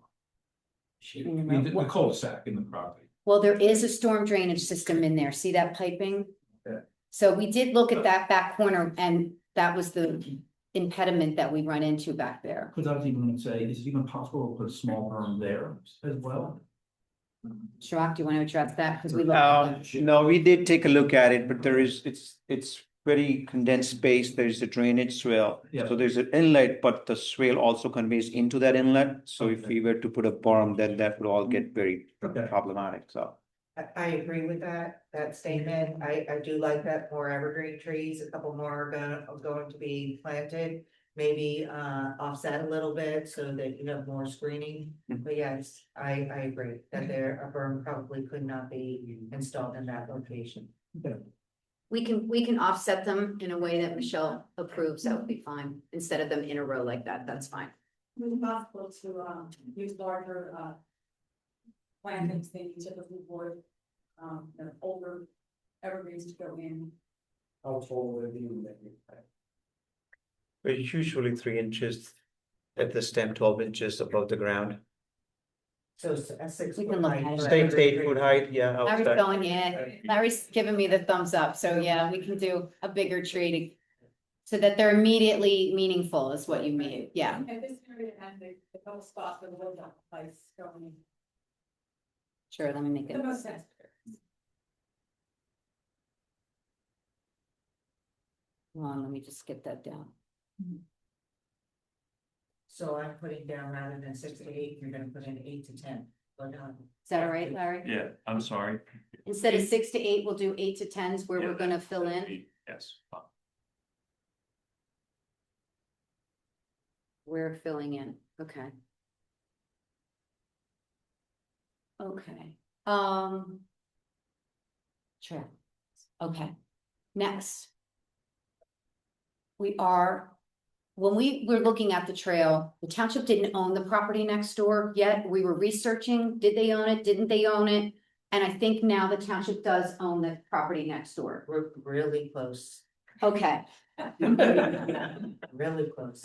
I mean, the cul-de-sac in the property. Well, there is a storm drainage system in there. See that piping? Yeah. So we did look at that back corner and that was the impediment that we run into back there. Because I was even going to say, is it even possible to put a small berm there as well? Shirok, do you want to address that? Because we looked. No, we did take a look at it, but it's very condensed space, there's a drainage swale. Yeah. So there's an inlet, but the swale also conveys into that inlet. So if Okay. we were to put a berm, then that would all get very Okay. problematic, so. I agree with that statement. I do like that more evergreen trees, a couple more are going to be planted. Maybe offset a little bit so that you have more screening. But yes, I agree that there, a berm probably could not be installed in that location. We can offset them in a way that Michelle approves, that would be fine, instead of them in a row like that, that's fine. It's possible to use larger plantings than you typically would, older evergreens to go in. How tall would it be? We're usually 3 inches at the stem, 12 inches above the ground. So a 6 We foot can look height at it. for Stay evergreen 8 foot tree. height, yeah. Larry's outside. going, yeah, Larry's giving me the thumbs up, so yeah, we can do a bigger tree to. So that they're immediately meaningful is what you mean, yeah. And this area and the couple spots where the road place going in. Sure, let me make The it. most sense. Hold on, let me just get that down. So I'm putting down rather than 6 to 8, you're gonna put in 8 to 10. Is that all right, Larry? Yeah, I'm sorry. Instead of 6 to 8, we'll do 8 to 10s where we're gonna fill in. Yes. We're filling in, okay. Okay, Sure. Okay, next. When we were looking at the trail, the township didn't own the property next door yet. We were researching, did they own it, didn't they own it? And I think now the township does own the property next door. We're really close, Okay, really close.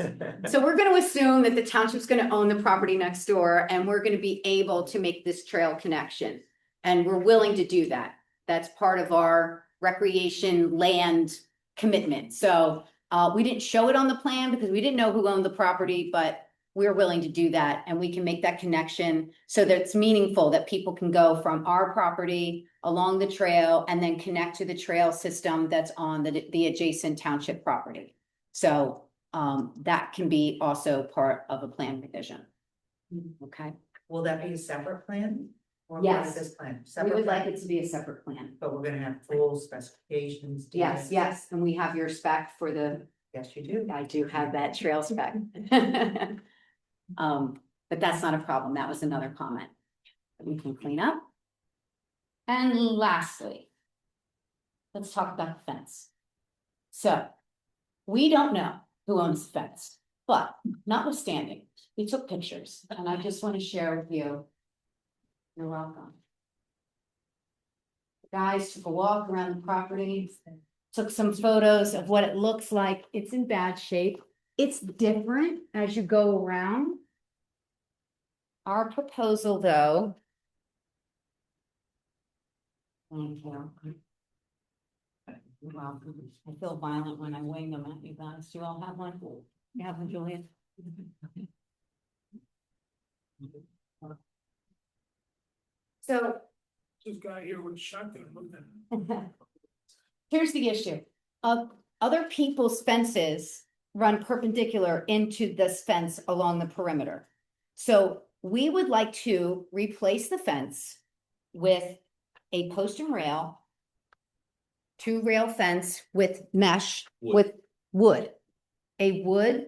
so we're gonna assume that the township's gonna own the property next door and we're gonna be able to make this trail connection. And we're willing to do that. That's part of our recreation land commitment. So we didn't show it on the plan because we didn't know who owned the property, but we're willing to do that and we can make that connection so that it's meaningful, that people can go from our property along the trail and then connect to the trail system that's on the adjacent township property. So that can be also part of a plan revision. Okay, Will that be a separate plan? Or part Yes. of this plan? we Separate would like plan? it to be a separate plan. But we're gonna have full specifications. Yes, details. yes, and we have your spec for the, Yes, you do. I do have that trail spec. But that's not a problem. That was another comment that we can clean up. And lastly, let's talk about the fence. So we don't know who owns the fence, but notwithstanding, we took pictures and I just want to share with you. You're welcome. The guys took a walk around the property, took some photos of what it looks like. It's in bad shape. It's different as you go around. Our proposal, though. Thank you. You're welcome. I feel violent when I wing them at you guys. Do you all have one? You have one, Julian? So. This guy here with shotgun. Here's the issue. Other people's fences run perpendicular into this fence along the perimeter. So we would like to replace the fence with a post and rail, 2-rail fence with mesh, with wood. A wood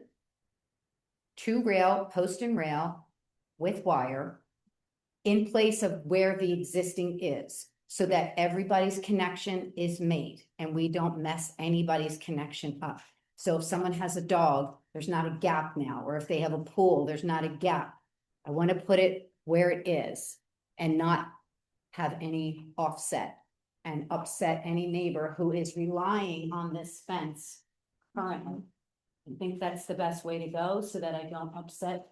2-rail post and rail with wire in place of where the existing is, so that everybody's connection is made and we don't mess anybody's connection up. So if someone has a dog, there's not a gap now, or if they have a pool, there's not a gap. I want to put it where it is and not have any offset and upset any neighbor who is relying on this fence currently. I think that's the best way to go so that I don't upset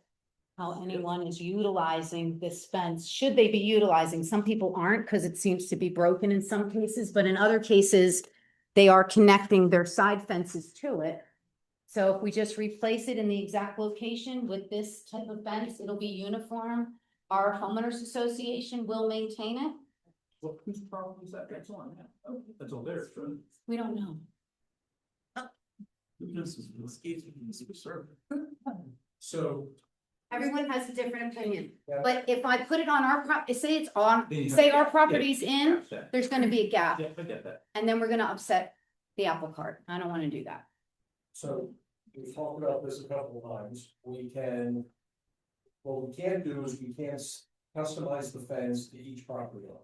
how anyone is utilizing this fence. Should they be utilizing? Some people aren't because it seems to be broken in some cases, but in other cases, they are connecting their side fences to it. So if we just replace it in the exact location with this type of fence, it'll be uniform. Our homeowners association will maintain it. What whose problem is that? That's on. That's all theirs, right? We don't know. So, Everyone has a different opinion, Yeah. but if I put it on our say it's on, say our property's in, there's gonna be a gap. Yeah, I get that. And then we're gonna upset the apple cart. I don't wanna do that. so we've talked about this a couple of times, what we can't do is we can't customize the fence to each property owner.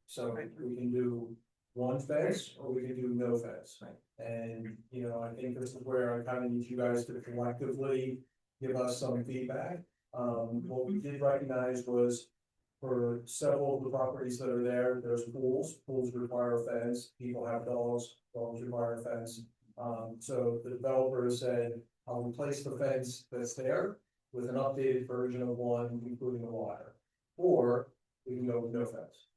So we can do one fence or we can do no fence. And, you know, I think this is where I kind of need you guys to collectively give us some feedback. What we did recognize was for several of the properties that are there, there's pools require a fence, people have dogs require a fence. So the developer has said, I'll replace the fence that's there with an updated version of one, including the wire. Or we can go with no fence.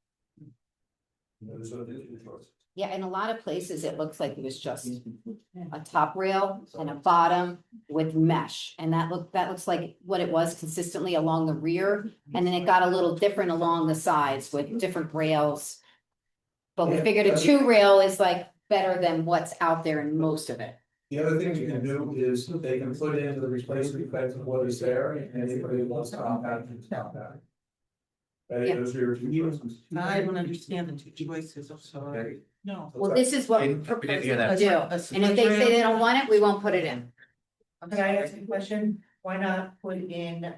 Those are the two choices. Yeah, in a lot of places, it looks like it was just a top rail and a bottom with mesh. And that looks like what it was consistently along the rear. And then it got a little different along the sides with different rails. But we Yeah, figured a 2-rail is like better than what's out there in most of it. The other thing you can do is they can put in the replacement fence of what is there, and anybody who wants to opt out, can opt out. Right, Yeah. those are your two choices. I don't understand the two choices, I'm sorry. No. Well, this is what We we're didn't proposing hear to that. do. And if they say they don't want it, we won't put it in. Can I ask a question? Why not put in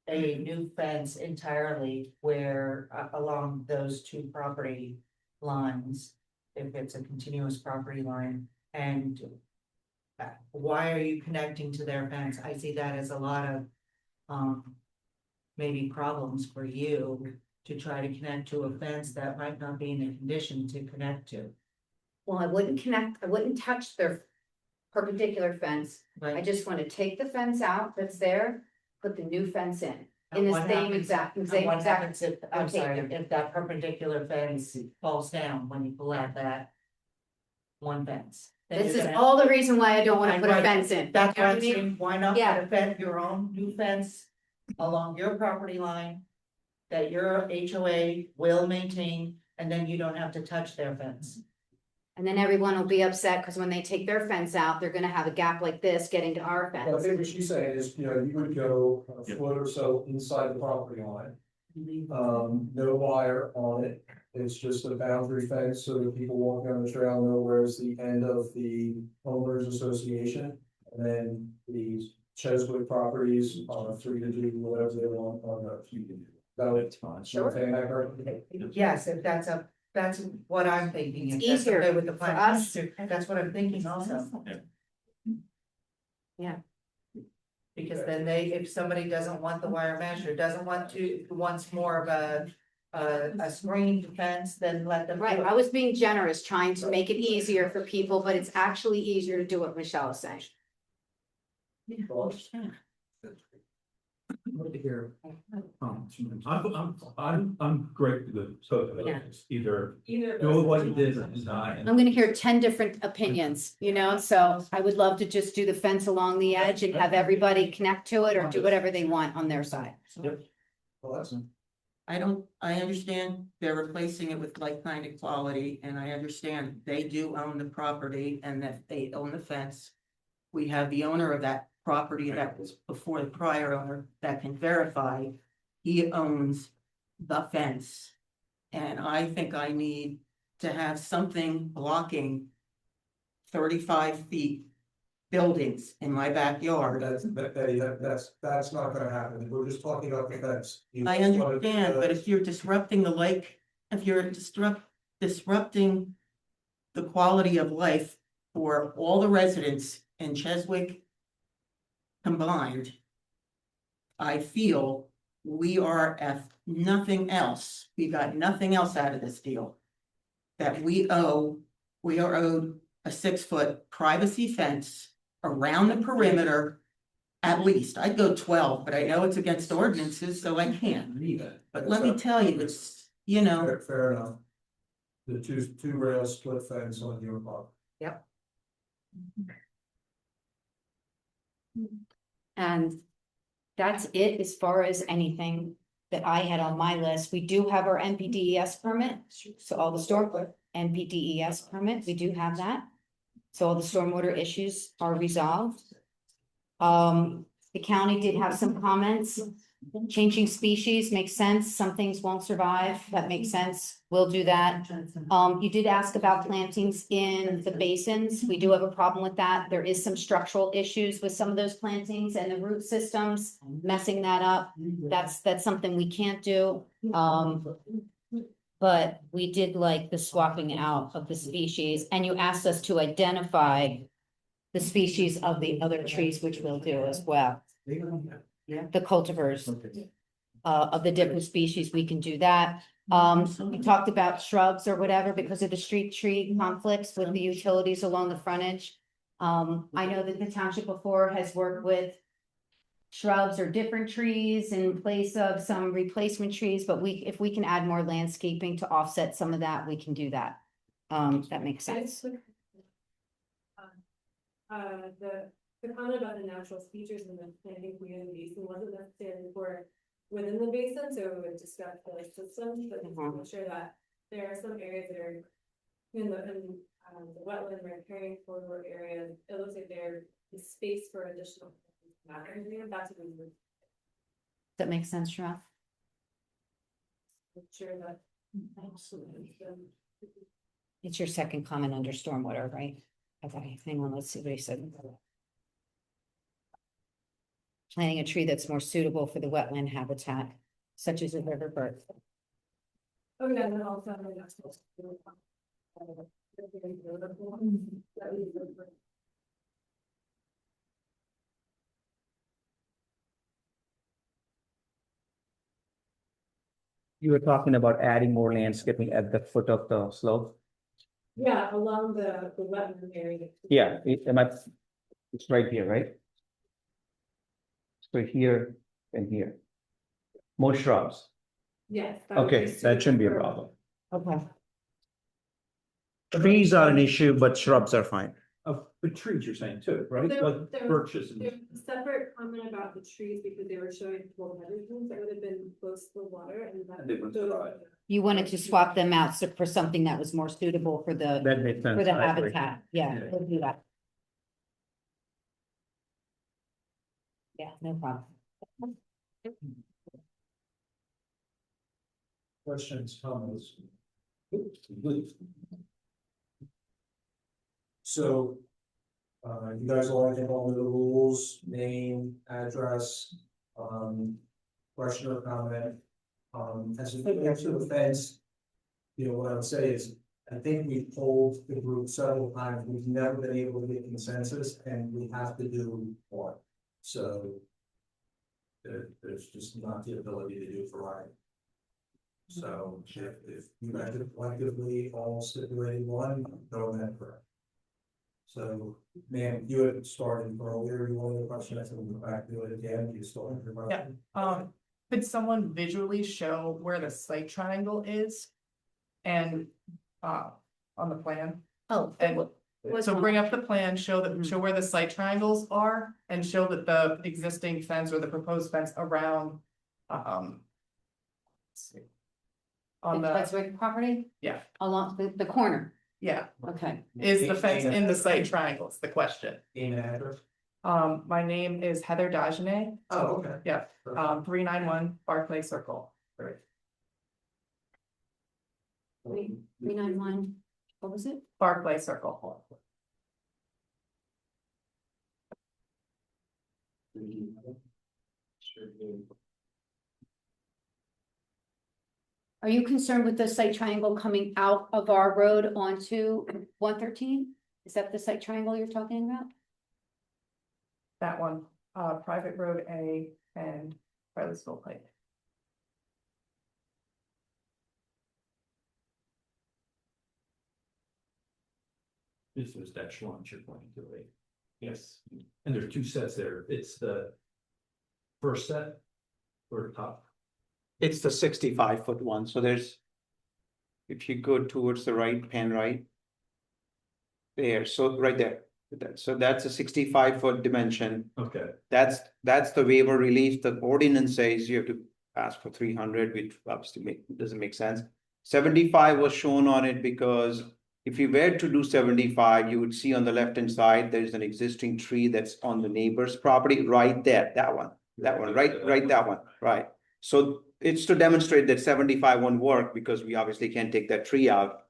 a new fence entirely where along those two property lines? If it's a continuous property line and why are you connecting to their fence? I see that as a lot of maybe problems for you to try to connect to a fence that might not be in a condition to connect to. Well, I wouldn't touch their perpendicular fence. I Right? just want to take the fence out that's there, put the new fence in And the what same happens- exact, And same what exact. happens if, I'm Okay, sorry, then. if that perpendicular fence falls down when you pull out that one fence? then This you're is gonna- all the reason why I don't want to I'm put a right. fence in. That's You know why what I'm I mean? saying, why not Yeah. put a fence, your own new fence along your property line that your HOA will maintain, and then you don't have to touch their fence. And then everyone will be upset because when they take their fence out, they're gonna have a gap like this getting to our Well, I fence. think what she's saying is, you know, you would go a foot or so inside the property line. No wire on it, it's just a boundary fence, so that people walking on the trail know where's the end of the homeowners association. And then the Cheswick properties are free to do whatever they want on the. Sure. Yes, if that's what I'm thinking. It's if that's easier okay with the for plan. us. That's what I'm thinking also. Yeah. Because then if somebody doesn't want the wire mesh or doesn't want to, wants more of a screened fence, then let them do Right, it. I was being generous, trying to make it easier for people, but it's actually easier to do what Michelle is saying. I'm great with the, so, Yeah. either Either. do what you did or design. I'm gonna hear 10 different opinions, you know, so I would love to just do the fence along the edge and have everybody connect to it or do whatever they want on their side. Well, that's. I understand they're replacing it with like-minded quality, and I understand they do own the property and that they own the fence. We have the owner of that property that was before the prior owner that can verify he owns the fence. And I think I need to have something blocking 35 feet buildings in my backyard. Betty, that's not gonna happen, we're just talking about the fence. You I just wanted understand, to- but if you're disrupting the lake, if you're disrupting the quality of life for all the residents in Cheswick combined, I feel we are nothing else. We got nothing else out of this deal. That we are owed a 6-foot privacy fence around the perimeter. At least, I'd go 12, but I know it's against ordinances, so I can't. But let me tell you, it's, you know, Fair enough. The two rail split fence on your property. And that's it as far as anything that I had on my list. We do have our NPDES permit, so all the store NPDES permit, we do have that. So all the stormwater issues are resolved. The county did have some comments. Changing species makes sense. Some things won't survive. That makes sense. We'll do that. You did ask about plantings in the basins. We do have a problem with that. There is some structural issues with some of those plantings and the root systems messing that up. That's something we can't do. But we did like the swapping out of the species, and you asked us to identify the species of the other trees, which we'll do as well. The cultivars of the different species, we can do that. We talked about shrubs or whatever because of the street tree conflicts with the utilities along the frontage. I know that the township before has worked with shrubs or different trees in place of some replacement trees, but if we can add more landscaping to offset some of that, we can do that. That makes sense. The comment about the natural features in the planting community wasn't necessarily for within the basin, so we would discuss the systems, but just to make sure that there are some areas that are in the wetland or riparian corridor areas. It looks like there is space for additional matter here. That's what we would That makes sense, Sharath? make sure that. It's your second comment under stormwater, right? Okay, hang on, let's see what he said. Planting a tree that's more suitable for the wetland habitat, such as a river bird. Oh, yeah, and then also. You were talking about adding more landscaping at the foot of the slope? Yeah, along the wetland area. Yeah, it's right here, right? So here and here. More shrubs. Yes. that would Okay, be that shouldn't be a suitable problem. Okay. Trees are an issue, but shrubs are fine. But trees you're saying too, right? There- Like there- birches There's and. a separate comment about the trees because they were showing full hydrogens that would have been close to the water and that. And they wouldn't those- survive. You wanted to swap them out for something that was more suitable for the That makes sense. I agree. habitat. Yeah, Yeah. we'll do that. Yeah, no problem. Questions, comments? So, you guys all understand all the rules, name, address, question or comment. As we get to the fence, what I would say is, I think we've polled the group several times, we've never been able to get consensus, and we have to do one. So there's just not the ability to do variety. So if you guys have collectively all stipulated one, go ahead for it. So, ma'am, you had started earlier, you wanted a question, I said we'll go back to it again, you still have your question? Could someone visually show where the site triangle is? And, on the plan? Oh, And what's so on- bring up the plan, show where the site triangles are, and show that the existing fence or the proposed fence around, let's see. On the, Westwick property yeah, along the corner. yeah, Okay. is the fence in the site triangles, the question. Name and address? My name is Heather Dagenet, Oh, okay. yeah, 391 Barclay Circle. 391, what was it? Barclay Circle. Are you concerned with the site triangle coming out of our road onto 113? Is that the site triangle you're talking about? That one, private road A and Riley'sville Pike. This was that launch you're pointing to, right? Yes. And there's two sets there. It's the first set or the top. It's the 65-foot one, so there's. If you go towards the right, pan right. There, so right there, so that's a 65-foot dimension, Okay. that's the waiver relief, the ordinance says you have to ask for 300, which obviously doesn't make sense. 75 was shown on it because if you were to do 75, you would see on the left-hand side, there's an existing tree that's on the neighbor's property, right there, that one, right, that one, right? So it's to demonstrate that 75 won't work because we obviously can't take that tree out.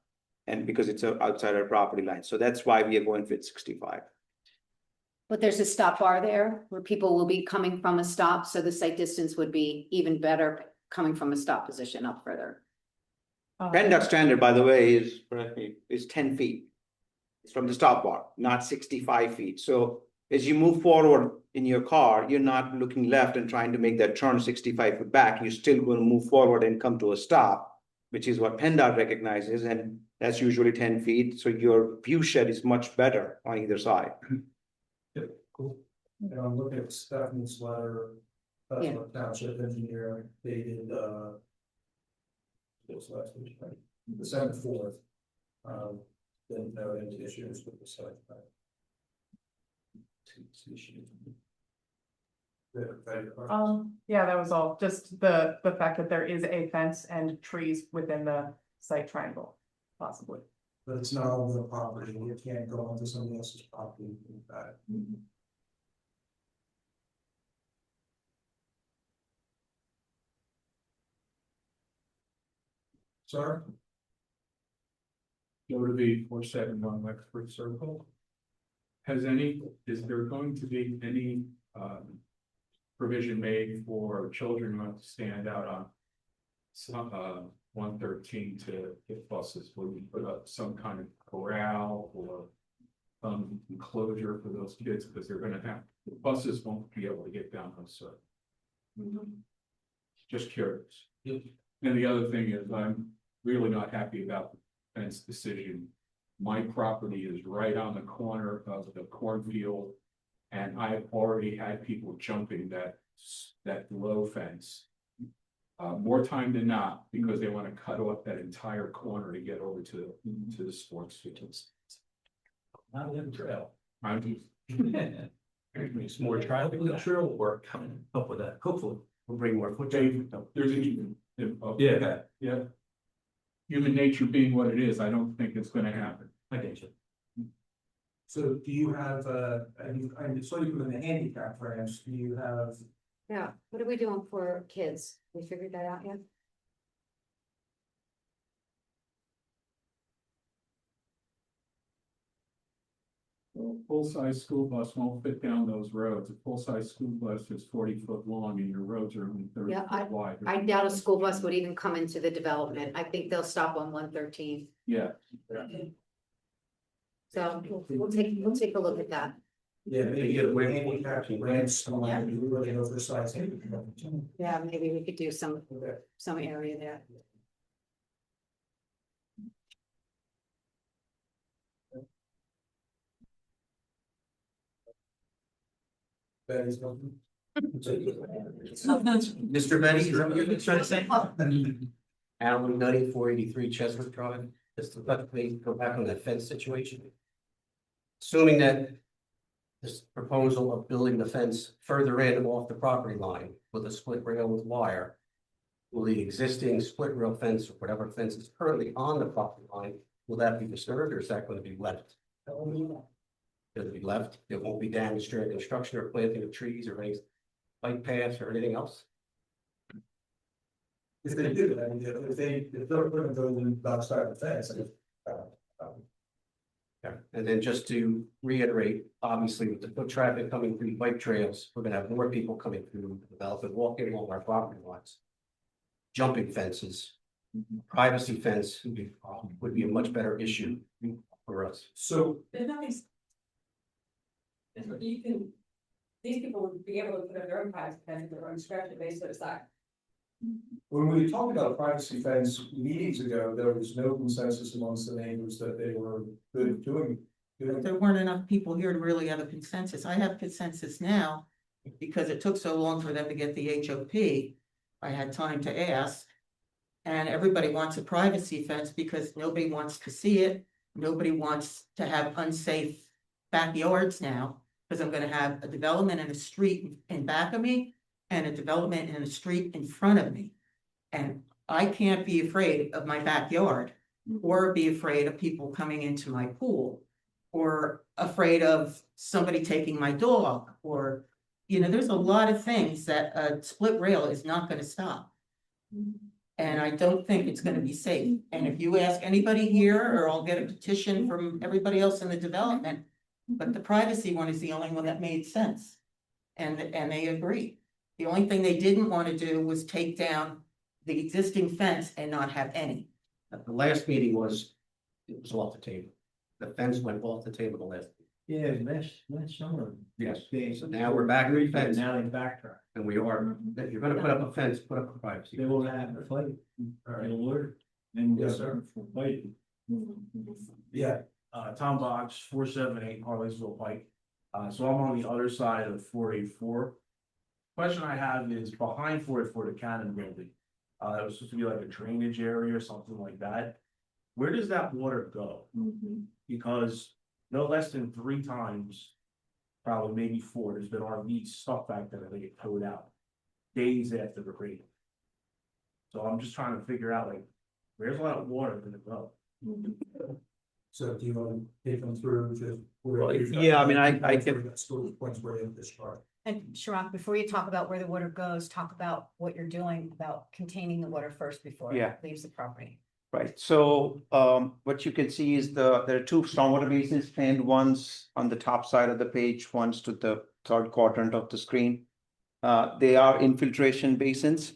And because it's outside our property line, so that's why we are going with 65. But there's a stop bar there where people will be coming from a stop, so the sight distance would be even better coming from a stop position up further. PennDOT standard, by the way, is 10 feet. It's from the stop bar, not 65 feet. So as you move forward in your car, you're not looking left and trying to make that turn 65 foot back. You're still going to move forward and come to a stop, which is what PennDOT recognizes, and that's usually 10 feet. So your view shed is much better on either side. Cool. And I'm looking at Stephanie's letter, that's Yeah. what township engineer dated, it was last week, right? December 4th. Didn't have any issues with the site. Right? Yeah, that was all, just the fact that there is a fence and trees within the site triangle, possibly. But it's not on the property, you can't go onto somebody else's property and do that. Sir? Go to the 471 Wexford Circle. Is there going to be any provision made for children who have to stand out on some 113 to get buses? Will you put up some kind of corral or enclosure for those kids, because they're gonna have, the buses won't be able to get down those circles. Just curious. And the other thing is, I'm really not happy about the fence decision. My property is right on the corner of the cornfield, and I've already had people jumping that low fence. More time than not, because they want to cut off that entire corner to get over to the sports fields. Not a trail. I'm just, It's more trail, the trail will work coming up with that, hopefully, we'll bring more footage. there's yeah. Human nature being what it is, I don't think it's gonna happen. I get you. So do you have, I saw you put in the handicap ramps, do you have? Yeah, what are we doing for kids? We figured that out yet? Full-size school bus won't fit down those roads. A full-size school bus is 40 foot long and your roads are only 30 Yeah, foot wide. I doubt a school bus would even come into the development. I think they'll stop on 113. Yeah, So we'll take a look at that. Yeah, maybe get a handicap ramps, really oversized. Yeah, maybe we could do some area there. Betty's looking. Mr. Benny, is that what you're trying to say? Alan Nutty, 483 Chestnut Drive, just to quickly go back on that fence situation. Assuming that this proposal of building the fence further in off the property line with a split rail with wire, will the existing split rail fence or whatever fence is currently on the property line, will that be disturbed, or is that going to be left? It'll be left, it won't be damaged during construction or planting of trees or any bike paths or anything else? If they do, I mean, if they're gonna go in the outside of the fence. Yeah, and then just to reiterate, obviously with the foot traffic coming through bike trails, we're gonna have more people coming through the development, walking along our property lines. Jumping fences, privacy fence would be a much better issue for us. So There's nothing. You can, these people would be able to put up their own privacy fence, their own structure, they sort of side. when we talked about privacy fence meetings ago, there was no consensus amongst the neighbors that they were good doing. There weren't enough people here to really have a consensus. I have consensus now because it took so long for them to get the HOP. I had time to ask. And everybody wants a privacy fence because nobody wants to see it. Nobody wants to have unsafe backyards now. Because I'm gonna have a development in a street in back of me and a development in a street in front of me. And I can't be afraid of my backyard. or be afraid of people coming into my pool, or afraid of somebody taking my dog, or, you know, there's a lot of things that a split rail is not gonna stop. And I don't think it's gonna be safe. And if you ask anybody here, or I'll get a petition from everybody else in the development, but the privacy one is the only one that made sense. And they agree. The only thing they didn't want to do was take down the existing fence and not have any. At the last meeting it was off the table. The fence went off the table the last. Yeah, last summer. Yes, so now we're back with fence, Now they backtrack. and we are, if you're gonna put up a fence, put up a privacy. They will have a fight. In order, and Yes, sir. for fighting. Yeah, Tom Box, 478 Harleysville Pike. So I'm on the other side of 484. Question I have is behind 484, the Cannon Building. It was supposed to be like a drainage area or something like that. Where does that water go? Because no less than 3 times, probably maybe 4, there's been RVs stuck back there that they get towed out days after the rain. So I'm just trying to figure out, like, where's all that water gonna go? so do you want to take them through to? Well, yeah, I mean, I can- School points where you discharge. And Sharon, before you talk about where the water goes, talk about what you're doing about containing the water first before Yeah. it leaves the property. Right, so what you can see is there are 2 stormwater basins, and one's on the top side of the page, one's to the third quadrant of the screen. They are infiltration basins.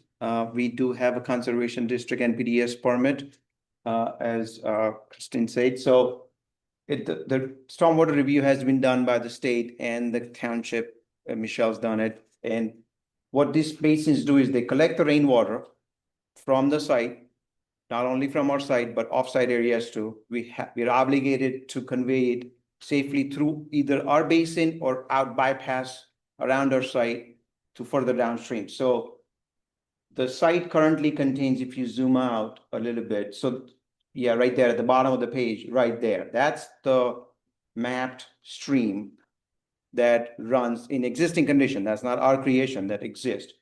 We do have a conservation district NPDES permit, as Christine said, so the stormwater review has been done by the state and the township. Michelle's done it, and what these basins do is they collect the rainwater from the site. Not only from our site, but offsite areas too. We're obligated to convey it safely through either our basin or out bypass around our site to further downstream. So the site currently contains, if you zoom out a little bit, so yeah, right there at the bottom of the page, right there, that's the mapped stream that runs in existing condition. That's not our creation, that exists.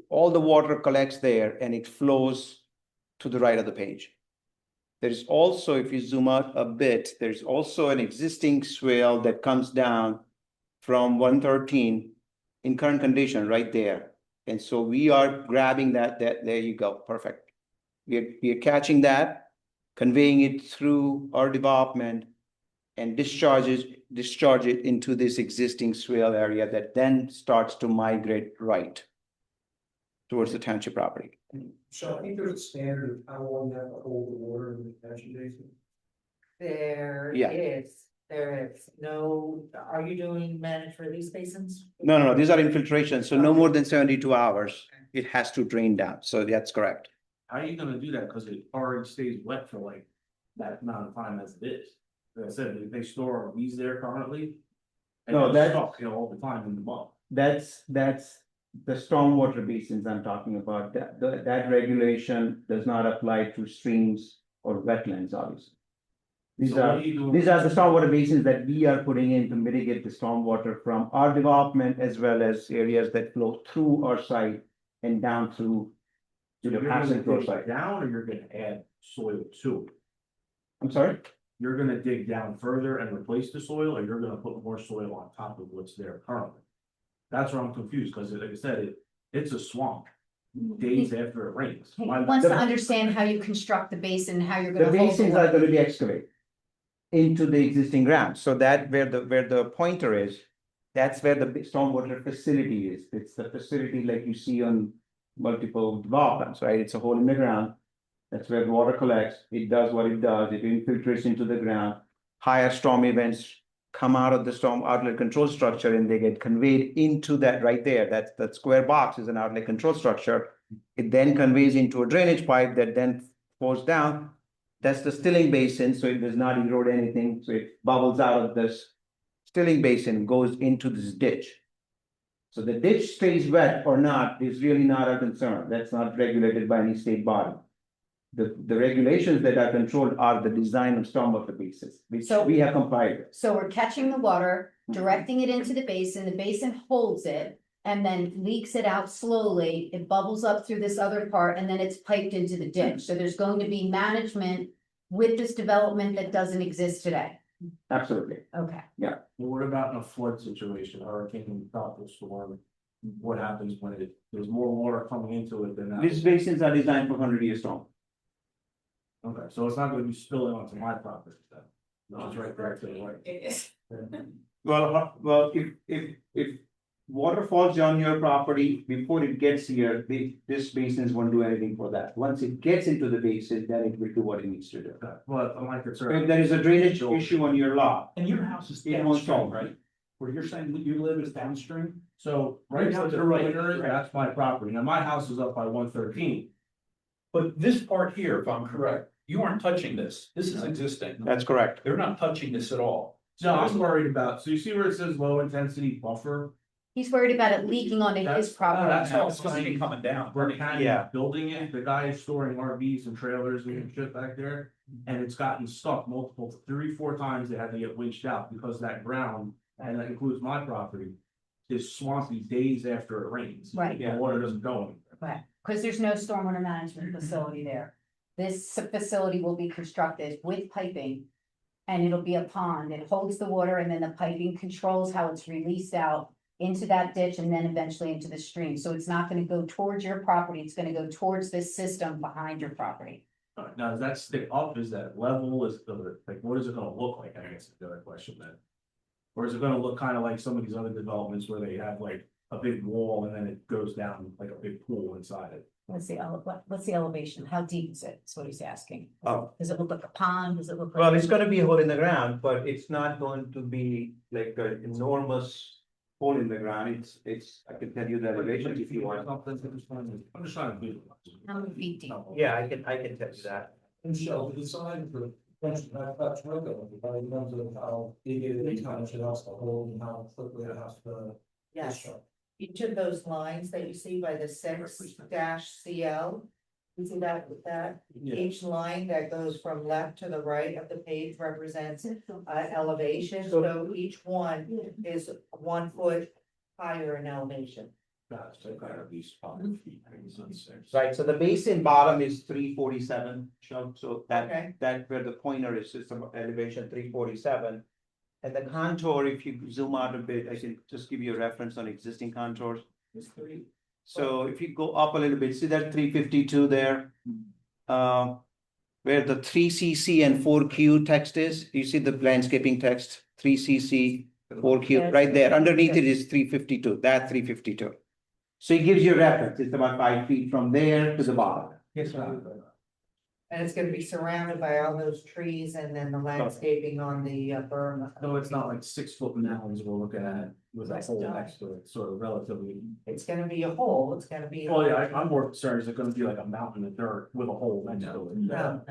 All the water collects there and it flows to the right of the page. There is also, if you zoom out a bit, there's also an existing swale that comes down from 113 in current condition right there. And so we are grabbing that, there you go, perfect. We are catching that, conveying it through our development and discharge it into this existing swale area that then starts to migrate right towards the township property. So I think there's a standard of how long you have to hold the water in the catching basin. Yeah. There is no, are you doing managed release basins? No, these are infiltrations, so no more than 72 hours, it has to drain down, so that's correct. How are you gonna do that? Cause it already stays wet for like that amount of time as it is. Like I said, they store RVs there currently. And No, they're that's- stuck, you know, all the time in the mud. That's the stormwater basins I'm talking about, that regulation does not apply to streams or wetlands, obviously. These So what are you doing? the stormwater basins that we are putting in to mitigate the stormwater from our development as well as areas that flow through our site and down through So to the you're gonna passing flow dig site. down or you're gonna add soil to it? I'm sorry? You're gonna dig down further and replace the soil, or you're gonna put more soil on top of what's there currently? That's where I'm confused, cause like I said, it's a swamp days after it rains. He Why- wants to understand how you construct the basin, how you're The gonna hold the basins are water. gonna be excavated into the existing ground, so that where the pointer is, that's where the stormwater facility is. It's the facility like you see on multiple developments, right? It's a hole in the ground. That's where the water collects, it does what it does, it infiltrates into the ground. Higher storm events come out of the storm outlet control structure and they get conveyed into that right there. That square box is an outlet control structure. It then conveys into a drainage pipe that then pours down. That's the stilling basin, so it does not erode anything, so it bubbles out of this stilling basin, goes into this ditch. So the ditch stays wet or not is really not our concern. That's not regulated by any state body. The regulations that are controlled are the design of stormwater basins, which So- we have complied with. So we're catching the water, directing it into the basin holds it. And then leaks it out slowly, it bubbles up through this other part, and then it's piped into the ditch, so there's going to be management with this development that doesn't exist today? Absolutely. Okay. Well, what about in a flood situation, hurricane, tropical storm? What happens when there's more water coming into it than that? These basins are designed for 100-year storm. Okay, so it's not gonna be spilling onto my property then? No, it's right there to the right. It is. Well, if water falls on your property before it gets here, this basins won't do anything for that. Once it gets into the basin, then it will do what it needs to do. But my If concern. there is a drainage issue on your lot, And your house is it won't downstream, solve, right? Where you're saying that you live is downstream? So right now, Right, the right, perimeter, right. that's my property. Now, my house is up by 113. But this part here, if I'm correct, you aren't touching this. This is existing. that's correct. They're not touching this at all. No, I'm worried about, so you see where it says low intensity buffer? He's worried about it leaking onto his That's property. how It's gonna be coming down. We're kind Yeah. of building it, the guy is storing RVs and trailers and shit back there. And it's gotten stuck multiple, 3-4 times they had to get winched out because that ground, and that includes my property. Is swampy days after it rains. Right. The water doesn't go anywhere. Right, because there's no stormwater management facility there. This facility will be constructed with piping. And it'll be a pond. It holds the water and then the piping controls how it's released out into that ditch and then eventually into the stream. So it's not gonna go towards your property. It's gonna go towards this system behind your property. Now, does that stick up? Is that level? Is the, like, what is it gonna look like? I guess is the other question then. Or is it gonna look kind of like some of these other developments where they have like a big wall and then it goes down like a big pool inside it? What's the elevation? How deep is it? That's what he's asking. Oh. Does it look like a pond? Does it look like? Well, it's gonna be a hole in the ground, but it's not going to be like an enormous hole in the ground. It's, I can tell you the elevation if you want. I'm just trying to be. How many feet deep? Yeah, I can tell you that. Michelle, the design for, that's regular, but in terms of how big it is, how much it has to hold and how quickly it has to. Yes, each of those lines that you see by the 6-CL. You see that with that? Each line that goes from left to the right of the page represents elevation, so each one is 1 foot higher in elevation. Right, so the basin bottom is 347, so Okay. that where the pointer is some elevation 347. And the contour, if you zoom out a bit, I can just give you a reference on existing contours. So if you go up a little bit, see that 352 there? Where the 3cc and 4q text is, you see the landscaping text, 3cc, 4q, right there, underneath it is 352, that 352. So it gives you a reference, it's about 5 feet from there to the bottom. Yes, and it's gonna be surrounded by all those trees and then the landscaping on the berm. No, it's not like 6-foot mounds we're looking at with a hole next to it, sort of relatively. It's gonna be a hole, it's gonna be. Well, yeah, I'm more concerned, is it gonna be like a mountain of dirt with a hole next to it? No.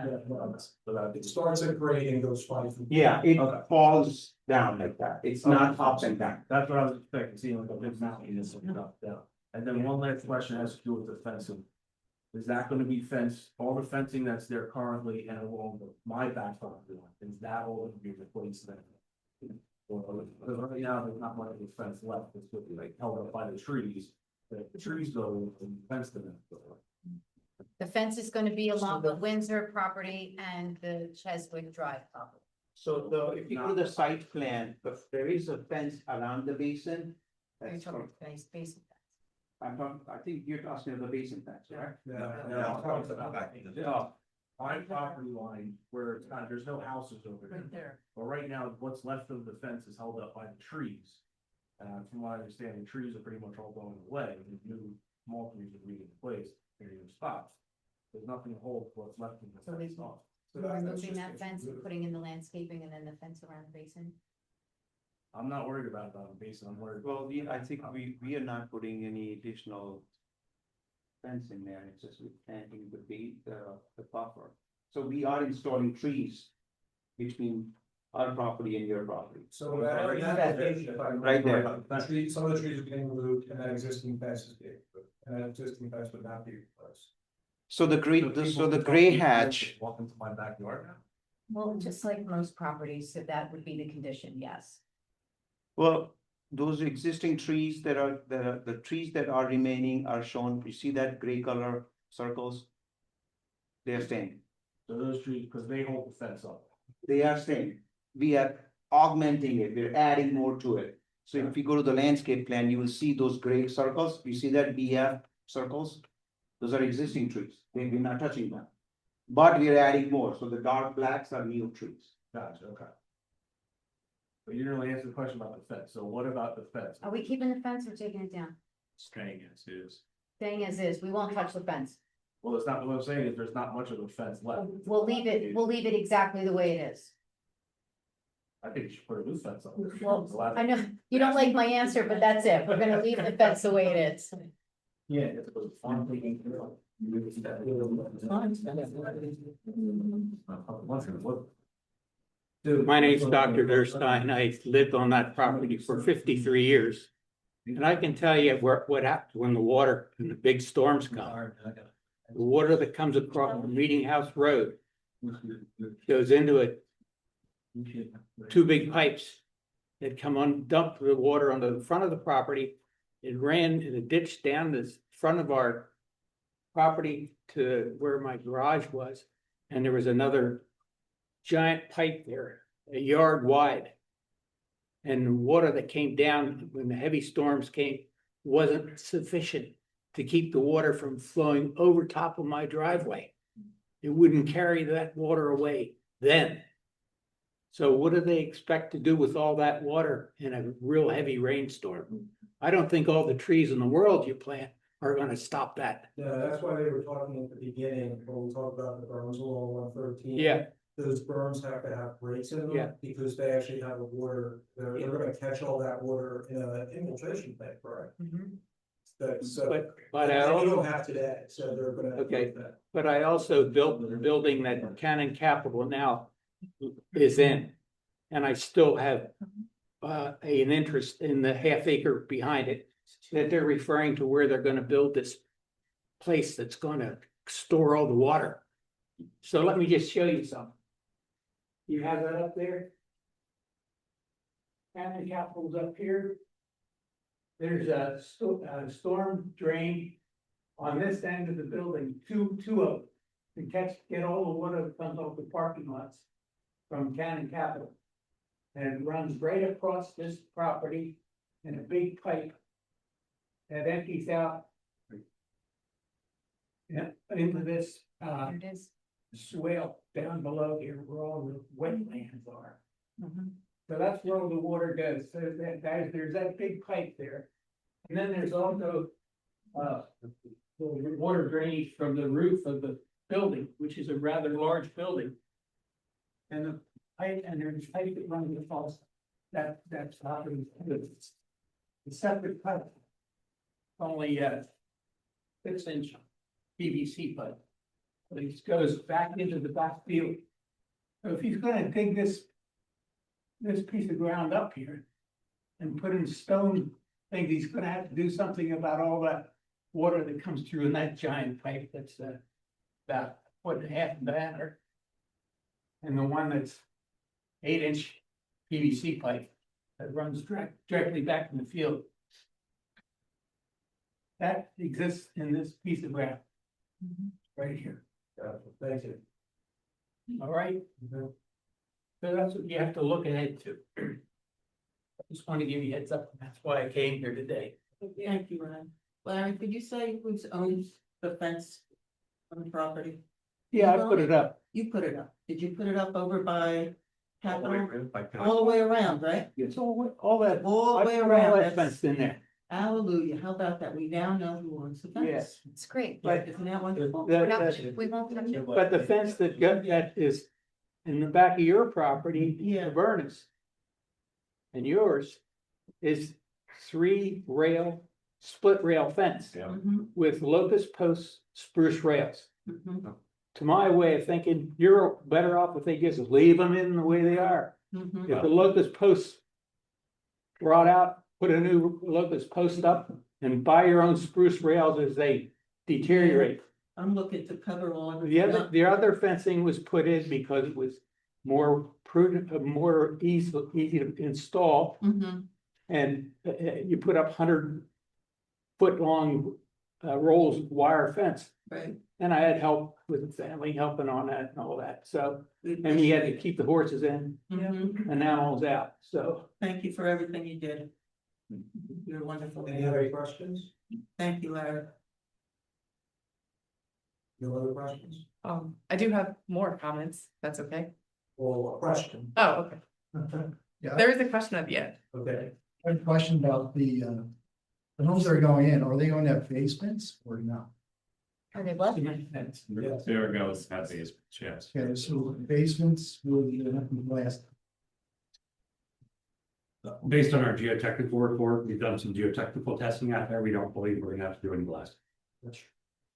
It starts at grade and goes 5 feet. Yeah, it Okay. falls down like that, it's not up and down. That's what I was expecting, seeing like a big mountain and some stuff down. And then one last question has to do with the fencing. Is that gonna be fenced, all the fencing that's there currently and along my back property line, is that all gonna be replaced then? Or, because right now, there's not much of a fence left, it's gonna be like held up by the trees, the trees go and fence them. The fence is gonna be along the Windsor property and the Cheswick Drive property. So if you go to the site plan, but there is a fence around the basin. Are you That's talking for- base, base? I think you're asking about the basin fence, right? Yeah, my property line where it's not, there's no houses over there. Right there. But right now, what's left of the fence is held up by the trees. From what I understand, the trees are pretty much all going away, and new small trees are being replaced in new spots. There's nothing to hold what's left of the So fence they- off. Removing that fence and putting in the landscaping and then the fence around the basin? I'm not worried about the basin, I'm worried. Well, I think we are not putting any additional fence in there, it's just planting the buffer. So we are installing trees between our property and your property. So that location, if I remember Right there. correctly, some of the trees are being removed and that existing fence is being removed, and that existing fence would not be replaced. So the gray hatch, Walk into my backyard now? Well, just like most properties, so that would be the condition, yes. well, those existing trees that are, the trees that are remaining are shown, you see that gray color circles? They are staying. So those trees, because they hold the fence up. They are saying, we are augmenting it, we're adding more to it. So if you go to the landscape plan, you will see those gray circles, you see that BF circles? Those are existing trees, we're not touching them. But we are adding more, so the dark blacks are new trees. Gotcha, okay. But you didn't really answer the question about the fence, so what about the fence? Are we keeping the fence or taking it down? Staying as is. Staying as is, we won't touch the fence. Well, it's not, what I'm saying is there's not much of a fence left. We'll leave it exactly the way it is. I think you should put a new fence up. Well, I know, you don't like my answer, but that's it, we're gonna leave the fence the way it is. Yeah. It's a farm taking. My name's Dr. Durstein. I lived on that property for 53 years. And I can tell you what happens when the water and the big storms come. The water that comes across the Meeting House Road goes into it. Two big pipes that come on, dump the water onto the front of the property. It ran in a ditch down the front of our property to where my garage was. And there was another giant pipe there, a yard wide. And the water that came down when the heavy storms came wasn't sufficient to keep the water from flowing over top of my driveway. It wouldn't carry that water away then. So what do they expect to do with all that water in a real heavy rainstorm? I don't think all the trees in the world you plant are gonna stop that. Yeah, that's why they were talking at the beginning, when we talked about the berms along 113. Yeah. Those berms have to have breaks in Yeah. them, because they actually have a water, they're gonna catch all that water in an infiltration tank, correct? So. But I and you also, don't have today, so they're gonna. Okay. do that. but I also built the building that Cannon Capital now is in. And I still have an interest in the half acre behind it, that they're referring to where they're gonna build this place that's gonna store all the water. So let me just show you something. You have that up there? Cannon Capital's up here. There's a storm drain on this end of the building, two of them, to get all the water that comes off the parking lots from Cannon Capital. And it runs right across this property in a big pipe that empties out into this There it is. swale down below here where all the wetlands are. So that's where all the water goes. So there's that big pipe there. And then there's also the water drainage from the roof of the building, which is a rather large building. And the pipe, and there's a pipe that runs across that property. It's a separate pipe. Only 6-inch PVC pipe. But it goes back into the back field. So if he's gonna dig this piece of ground up here and put in stone things, he's gonna have to do something about all that water that comes through in that giant pipe that's about a foot and a half in diameter. And the one that's 8-inch PVC pipe that runs directly back in the field. That exists in this piece of ground. Right here. Thank you. All right? So that's what you have to look ahead to. I just want to give you a heads up. That's why I came here today. Thank you, Ryan. Larry, could you say who owns the fence on the property? Yeah, I put it up. You put it up. Did you put it up over by Capitol? Like, All the way around, right? It's all that. All the way I put around. all that That's- fenced in there. Hallelujah. How about that? We now know who owns the fence. Yes. It's great. But Isn't that wonderful? We're not, we won't touch it. But the fence that is in the back of your property, Yeah. Vernus. And yours is 3-rail, split rail fence Mhm, with locust post spruce rails. mhm, To my way of thinking, you're better off if they just leave them in the way they are. mhm. If the locust posts brought out, put a new locust post up and buy your own spruce rails as they deteriorate. I'm looking to cover all of it. The other fencing was put in because it was more prudent, more easy to install. Mhm, And you put up 100-foot long rolls of wire fence. right. And I had help with the family helping on that and all that, so, and we had to keep the horses in and animals out, so. Thank you for everything you did. You're wonderful. Any other questions? Thank you, Larry. No other questions? I do have more comments, that's okay. Or a question? Oh, okay. Yeah, There is a question at the end. Okay. I have a question about the homes that are going in, are they going to have basements or not? Are they what? There goes that basements, yes. Okay, so basements will be last. Based on our geotechnical report, we've done some geotechnical testing out there. We don't believe we're gonna have to do any blasting.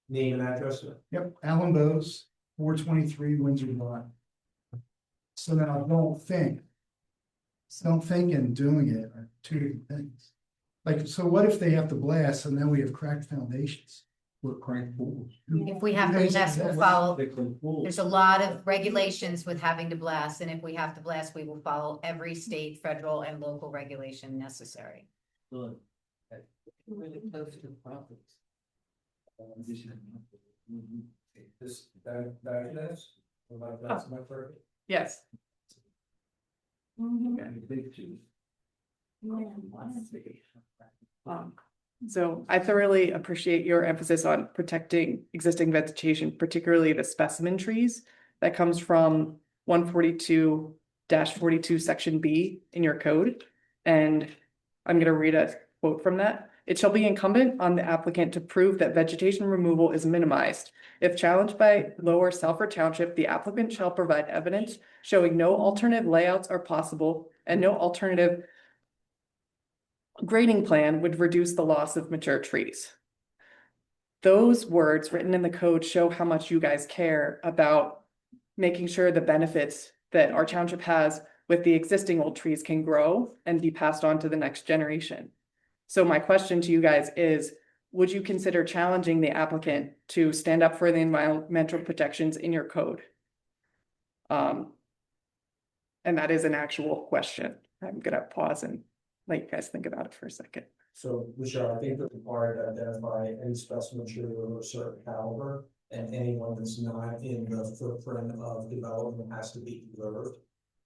Name and address. Yep, Alan Bose, 423 Windsor Drive. So now don't think and doing it are two different things. Like, so what if they have to blast and then we have cracked foundations? We're cracked pools. If we have to blast, we'll follow. There's a lot of regulations with having to blast, and if we have to blast, we will follow every state, federal, and local regulation necessary. Really close to the properties. This, that, that's my first. Yes. So I thoroughly appreciate your emphasis on protecting existing vegetation, particularly the specimen trees that comes from 142-42 section B in your code. And I'm going to read a quote from that. It shall be incumbent on the applicant to prove that vegetation removal is minimized. If challenged by Lower Salford Township, the applicant shall provide evidence showing no alternative layouts are possible and no alternative grading plan would reduce the loss of mature trees. Those words written in the code show how much you guys care about making sure the benefits that our township has with the existing old trees can grow and be passed on to the next generation. So my question to you guys is, would you consider challenging the applicant to stand up for the environmental protections in your code? And that is an actual question. I'm gonna pause and let you guys think about it for a second. So, Michelle, I think that required to identify any specimen tree of a certain caliber, and anyone that's not in the footprint of development has to be preserved.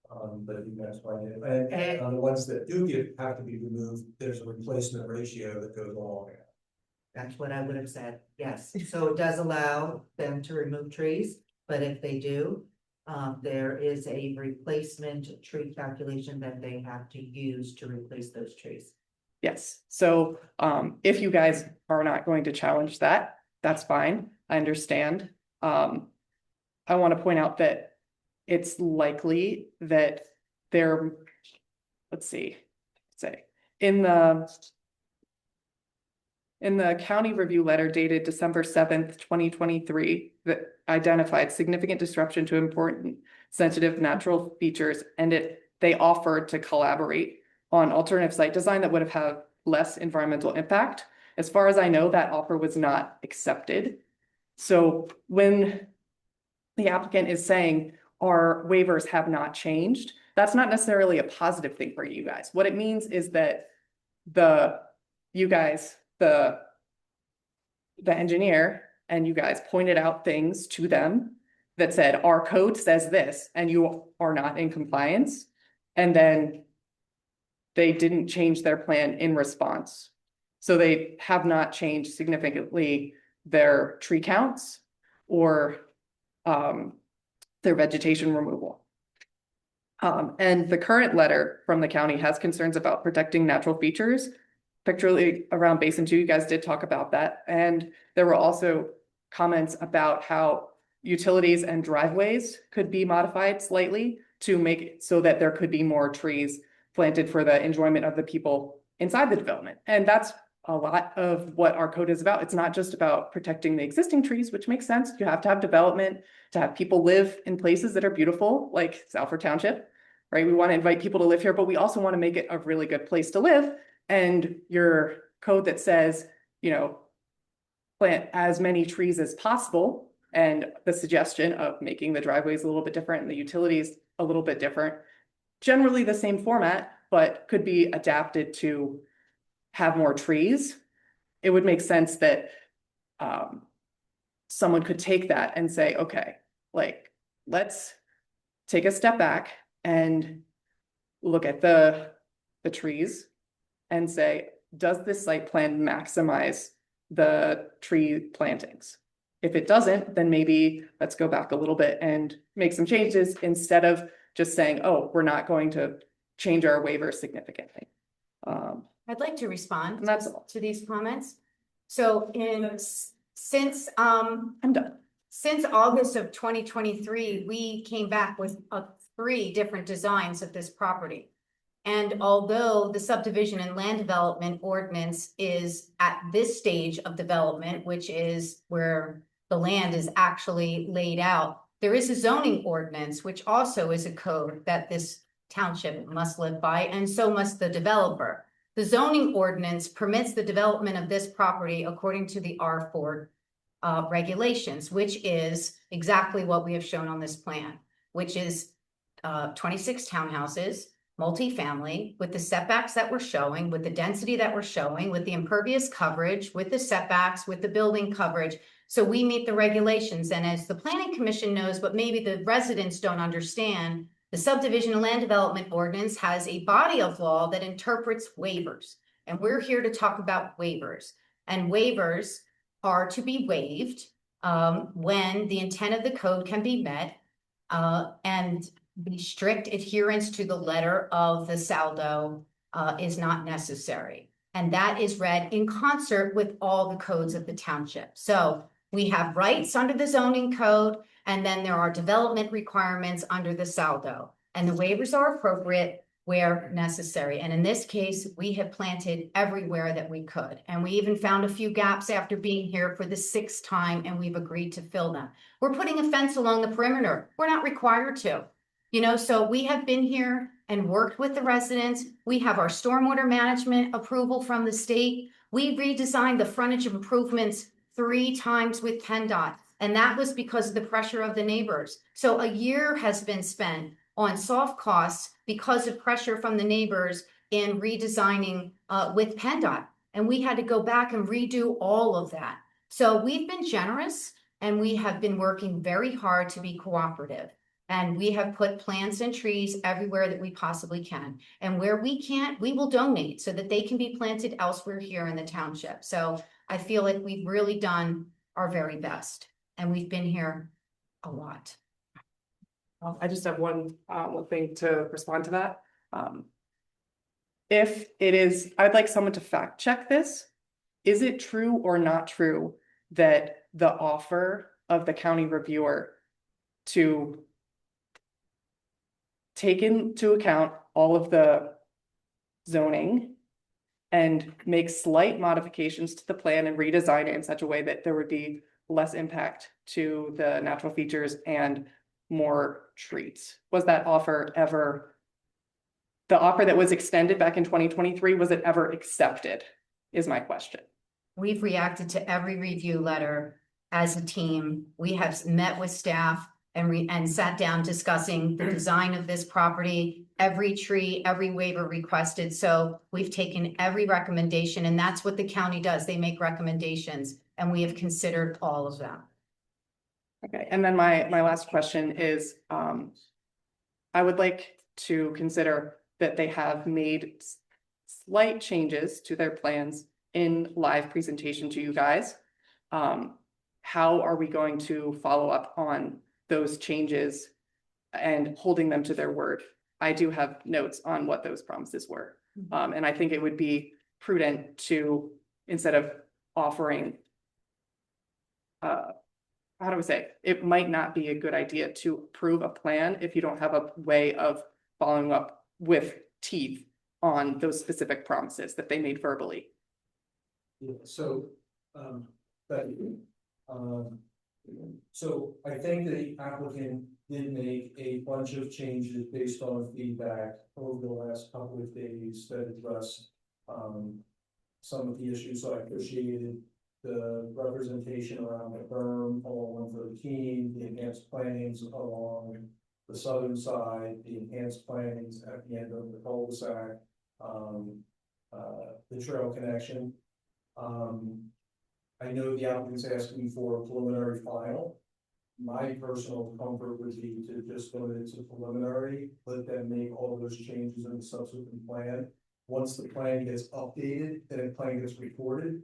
But you guys find it, and on the ones that do have to be removed, there's a replacement ratio that goes along with it. That's what I would have said, yes. So it does allow them to remove trees, but if they do, there is a replacement tree calculation that they have to use to replace those trees. Yes, so if you guys are not going to challenge that, that's fine, I understand. I want to point out that it's likely that there, let's see, say, in the county review letter dated December 7th, 2023, that identified significant disruption to important sensitive natural features, and they offered to collaborate on alternative site design that would have had less environmental impact. As far as I know, that offer was not accepted. So when the applicant is saying our waivers have not changed, that's not necessarily a positive thing for you guys. What it means is that the engineer and you guys pointed out things to them that said, our code says this, and you are not in compliance. And then they didn't change their plan in response. So they have not changed significantly their tree counts or their vegetation removal. And the current letter from the county has concerns about protecting natural features, particularly around Basin 2. You guys did talk about that. And there were also comments about how utilities and driveways could be modified slightly to make it so that there could be more trees planted for the enjoyment of the people inside the development. And that's a lot of what our code is about. It's not just about protecting the existing trees, which makes sense. You have to have development to have people live in places that are beautiful, like Salford Township, right? We want to invite people to live here, but we also want to make it a really good place to live. And your code that says, plant as many trees as possible, and the suggestion of making the driveways a little bit different and the utilities a little bit different, generally the same format, but could be adapted to have more trees. It would make sense that someone could take that and say, okay, like, let's take a step back and look at the trees and say, does this site plan maximize the tree plantings? If it doesn't, then maybe let's go back a little bit and make some changes instead of just saying, oh, we're not going to change our waiver significantly. I'd like to respond And that's all. to these comments. So since I'm done. since August of 2023, we came back with 3 different designs of this property. And although the subdivision and land development ordinance is at this stage of development, which is where the land is actually laid out, there is a zoning ordinance, which also is a code that this township must live by, and so must the developer. The zoning ordinance permits the development of this property according to the R4 regulations, which is exactly what we have shown on this plan, which is 26 townhouses, multifamily, with the setbacks that we're showing, with the density that we're showing, with the impervious coverage, with the setbacks, with the building coverage. So we meet the regulations. And as the planning commission knows, but maybe the residents don't understand, the subdivision and land development ordinance has a body of law that interprets waivers. And we're here to talk about waivers. And waivers are to be waived when the intent of the code can be met and the strict adherence to the letter of the saldo is not necessary. And that is read in concert with all the codes of the township. So we have rights under the zoning code, and then there are development requirements under the saldo. And the waivers are appropriate where necessary. And in this case, we have planted everywhere that we could. And we even found a few gaps after being here for the 6th time, and we've agreed to fill them. We're putting a fence along the perimeter. We're not required to. You know, so we have been here and worked with the residents. We have our stormwater management approval from the state. We redesigned the frontage improvements 3 times with PennDOT, and that was because of the pressure of the neighbors. So a year has been spent on soft costs because of pressure from the neighbors in redesigning with PennDOT. And we had to go back and redo all of that. So we've been generous, and we have been working very hard to be cooperative. And we have put plants and trees everywhere that we possibly can. And where we can't, we will donate so that they can be planted elsewhere here in the township. So I feel like we've really done our very best, and we've been here a lot. I just have one thing to respond to that. If it is, I'd like someone to fact check this. Is it true or not true that the offer of the county reviewer to take into account all of the zoning and make slight modifications to the plan and redesign it in such a way that there would be less impact to the natural features and more trees? Was that offer ever, the offer that was extended back in 2023, was it ever accepted, is my question. We've reacted to every review letter as a team. We have met with staff and sat down discussing the design of this property, every tree, every waiver requested. So we've taken every recommendation, and that's what the county does. They make recommendations, and we have considered all of them. Okay, and then my last question is, I would like to consider that they have made slight changes to their plans in live presentation to you guys. How are we going to follow up on those changes and holding them to their word? I do have notes on what those promises were. And I think it would be prudent to, instead of offering, how do I say, it might not be a good idea to approve a plan if you don't have a way of following up with teeth on those specific promises that they made verbally. Yeah, so, so I think the applicant did make a bunch of changes based on feedback over the last couple of days that addressed some of the issues. So I appreciated the representation around the berm along 113, the enhanced plantings along the southern side, the enhanced plantings at the end of the cul-de-sac, the trail connection. I know the applicant's asking for a preliminary final. My personal comfort would be to just limit it to preliminary, let them make all those changes in the subsequent plan. Once the plan gets updated and the plan gets recorded,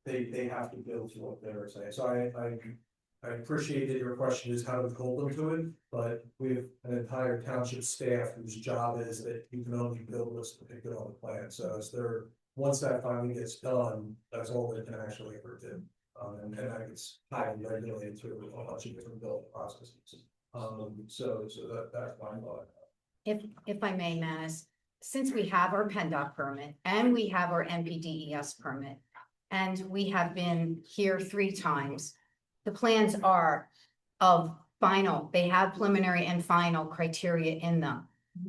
they have to build to what they're saying. So I appreciate that your question is how to hold them to it, but we have an entire township staff whose job is that you can only build what's depicted on the plan. So as they're, once that finally gets done, that's all they can actually ever do. And that gets highly regulated through a bunch of different building processes. So that's my thought. If I may, Manis, since we have our PennDOT permit and we have our NPDES permit, and we have been here 3 times, the plans are of final, they have preliminary and final criteria in them.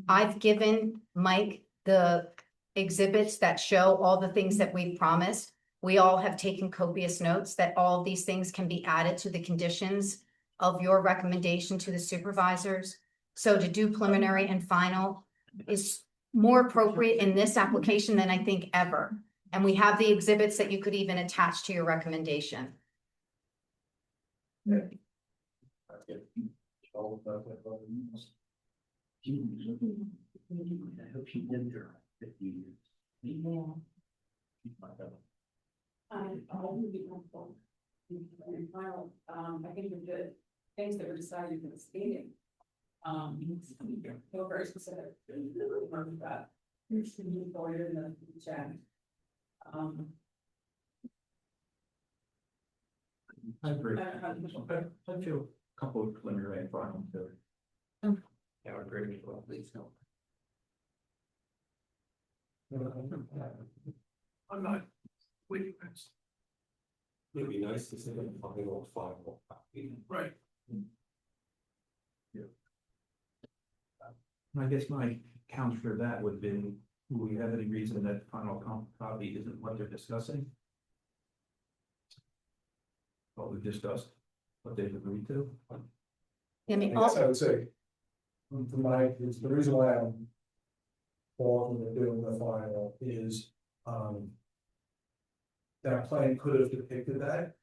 I've given Mike the exhibits that show all the things that we've promised. We all have taken copious notes that all of these things can be added to the conditions of your recommendation to the supervisors. So to do preliminary and final is more appropriate in this application than I think ever. And we have the exhibits that you could even attach to your recommendation. Yeah. I hope she lived there 50 years. I think the things that were decided in the meeting. Feel very specific. That needs to be forwarded in the chat. I agree. I feel a couple of preliminary and final too. Yeah, I agree with you. Please no. I'm not. Wait. It'd be nice to see them final. Right. Yeah. I guess my counter for that would be, do we have any reason that final copy isn't what they're discussing? What we've discussed, what they've agreed to? I mean, I guess I would say, it's the reason why I'm involved in doing the final is, that plan could have depicted that.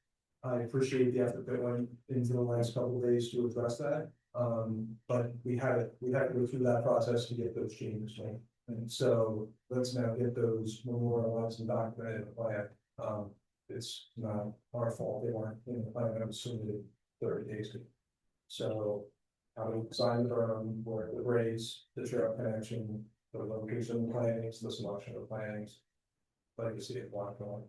I appreciate the effort that went into the last couple of days to address that. But we had to go through that process to get those changes made. And so let's now get those memorialized and documented in the plan. It's not our fault, they weren't in the plan, I was submitted 30 days ago. So having signed the berm, where the grades, the trail connection, the location of the plantings, the selection of the plantings. Like you see it block going.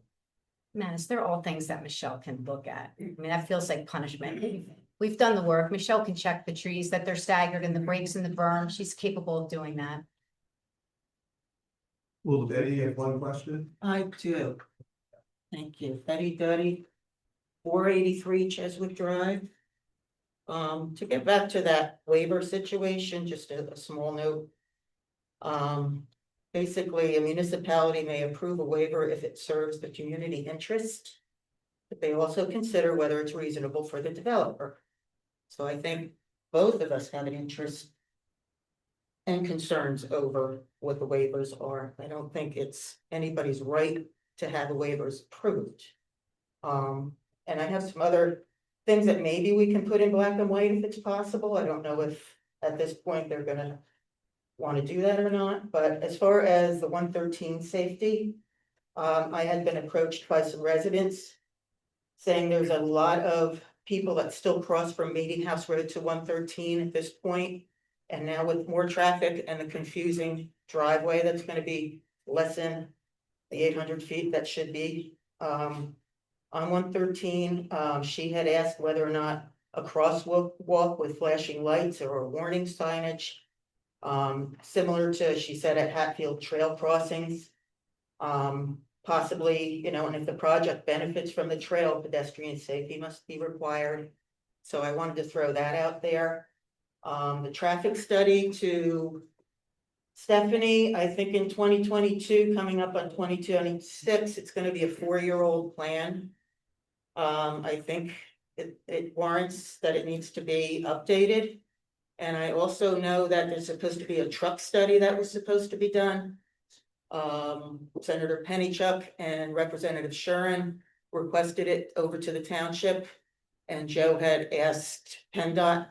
Manis, they're all things that Michelle can look at. I mean, that feels like punishment. We've done the work. Michelle can check the trees that they're staggered and the breaks in the berm. She's capable of doing that. Well, Betty, you have one question? I do. Thank you. Betty Duddy, 483 Cheswick Drive. To get back to that waiver situation, just a small note. Basically, a municipality may approve a waiver if it serves the community interest. But they also consider whether it's reasonable for the developer. So I think both of us have an interest and concerns over what the waivers are. I don't think it's anybody's right to have the waivers approved. And I have some other things that maybe we can put in black and white if it's possible. I don't know if at this point they're gonna want to do that or not, but as far as the 113 safety, I had been approached by some residents saying there's a lot of people that still cross from Meeting House Road to 113 at this point. And now with more traffic and the confusing driveway that's going to be less than the 800 feet that should be on 113, she had asked whether or not a crosswalk with flashing lights or a warning signage, similar to, she said, at Hatfield Trail crossings. Possibly, and if the project benefits from the trail, pedestrian safety must be required. So I wanted to throw that out there. The traffic study to Stephanie, I think in 2022, coming up on 2026, it's going to be a 4-year-old plan. I think it warrants that it needs to be updated. And I also know that there's supposed to be a truck study that was supposed to be done. Senator Pennychuck and Representative Shuren requested it over to the township. And Joe had asked PennDOT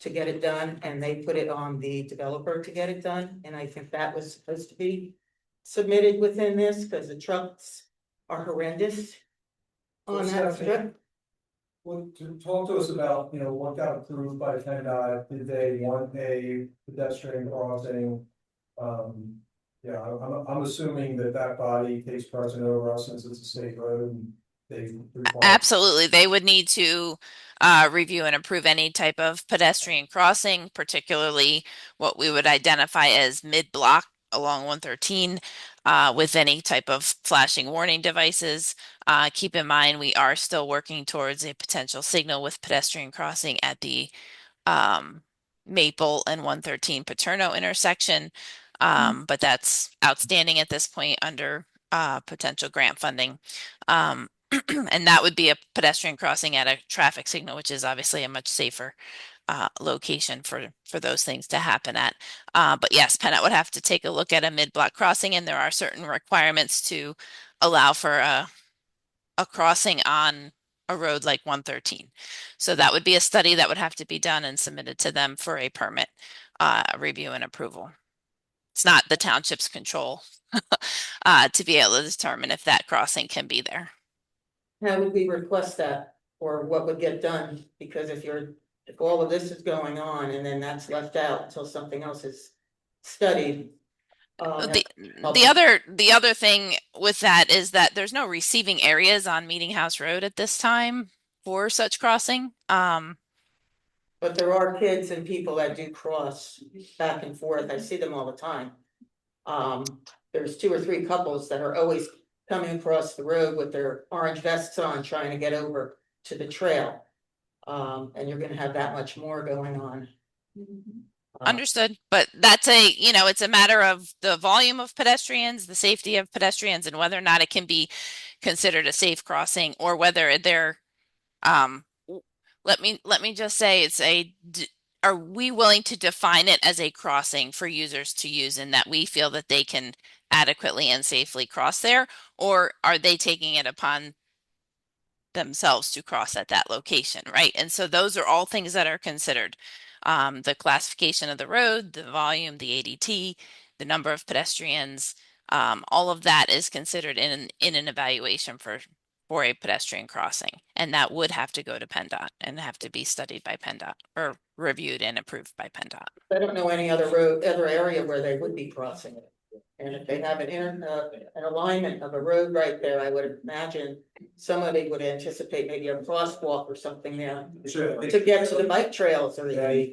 to get it done, and they put it on the developer to get it done, and I think that was supposed to be submitted within this, because the trucks are horrendous on that strip. Well, to talk to us about, you know, what got approved by PennDOT, did they want a pedestrian crossing? Yeah, I'm assuming that body takes precedent over us since it's a state road and they. Absolutely. They would need to review and approve any type of pedestrian crossing, particularly what we would identify as mid-block along 113 with any type of flashing warning devices. Keep in mind, we are still working towards a potential signal with pedestrian crossing at the Maple and 113 Paterno intersection. But that's outstanding at this point under potential grant funding. And that would be a pedestrian crossing at a traffic signal, which is obviously a much safer location for those things to happen at. But yes, PennDOT would have to take a look at a mid-block crossing, and there are certain requirements to allow for a crossing on a road like 113. So that would be a study that would have to be done and submitted to them for a permit review and approval. It's not the township's control to be able to determine if that crossing can be there. How would we request that, or what would get done? Because if all of this is going on and then that's left out until something else is studied. The other thing with that is that there's no receiving areas on Meeting House Road at this time for such crossing. But there are kids and people that do cross back and forth. I see them all the time. There's 2 or 3 couples that are always coming across the road with their orange vests on, trying to get over to the trail. And you're gonna have that much more going on. Understood, but that's it's a matter of the volume of pedestrians, the safety of pedestrians, and whether or not it can be considered a safe crossing, or whether they're, let me just say, are we willing to define it as a crossing for users to use, and that we feel that they can adequately and safely cross there, or are they taking it upon themselves to cross at that location, right? And so those are all things that are considered. The classification of the road, the volume, the ADT, the number of pedestrians, all of that is considered in an evaluation for a pedestrian crossing, and that would have to go to PennDOT and have to be studied by PennDOT or reviewed and approved by PennDOT. I don't know any other area where they would be crossing it. And if they have an alignment of a road right there, I would imagine somebody would anticipate maybe a crosswalk or something there to get to the bike trails or. I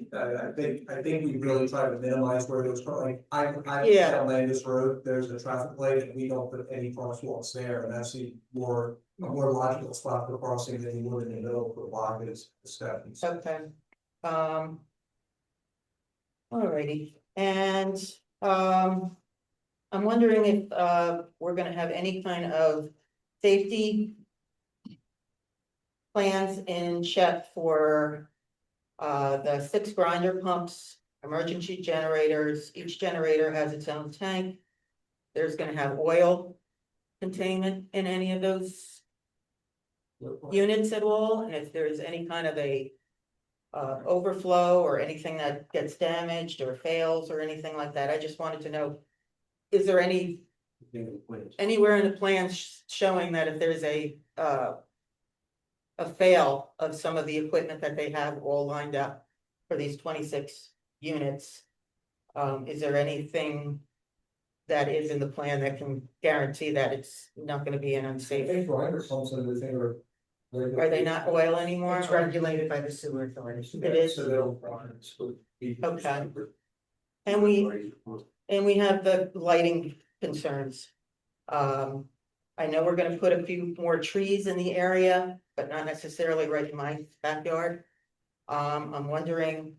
think we really try to minimize where those, like, I on Landis Road, there's a traffic light and we don't put any crosswalks there, and that's a more logical spot for crossing than you would in the middle of the block is the steps. Okay. Alrighty, and I'm wondering if we're gonna have any kind of safety plans in check for the 6 grinder pumps, emergency generators. Each generator has its own tank. There's gonna have oil containment in any of those units at all, and if there's any kind of a overflow or anything that gets damaged or fails or anything like that. I just wanted to know, is there anywhere in the plans showing that if there's a fail of some of the equipment that they have all lined up for these 26 units? Is there anything that is in the plan that can guarantee that it's not gonna be an unsafe? Are they not oil anymore? It's regulated by the sewer authority. It is. Okay. And we have the lighting concerns. I know we're gonna put a few more trees in the area, but not necessarily right in my backyard. I'm wondering,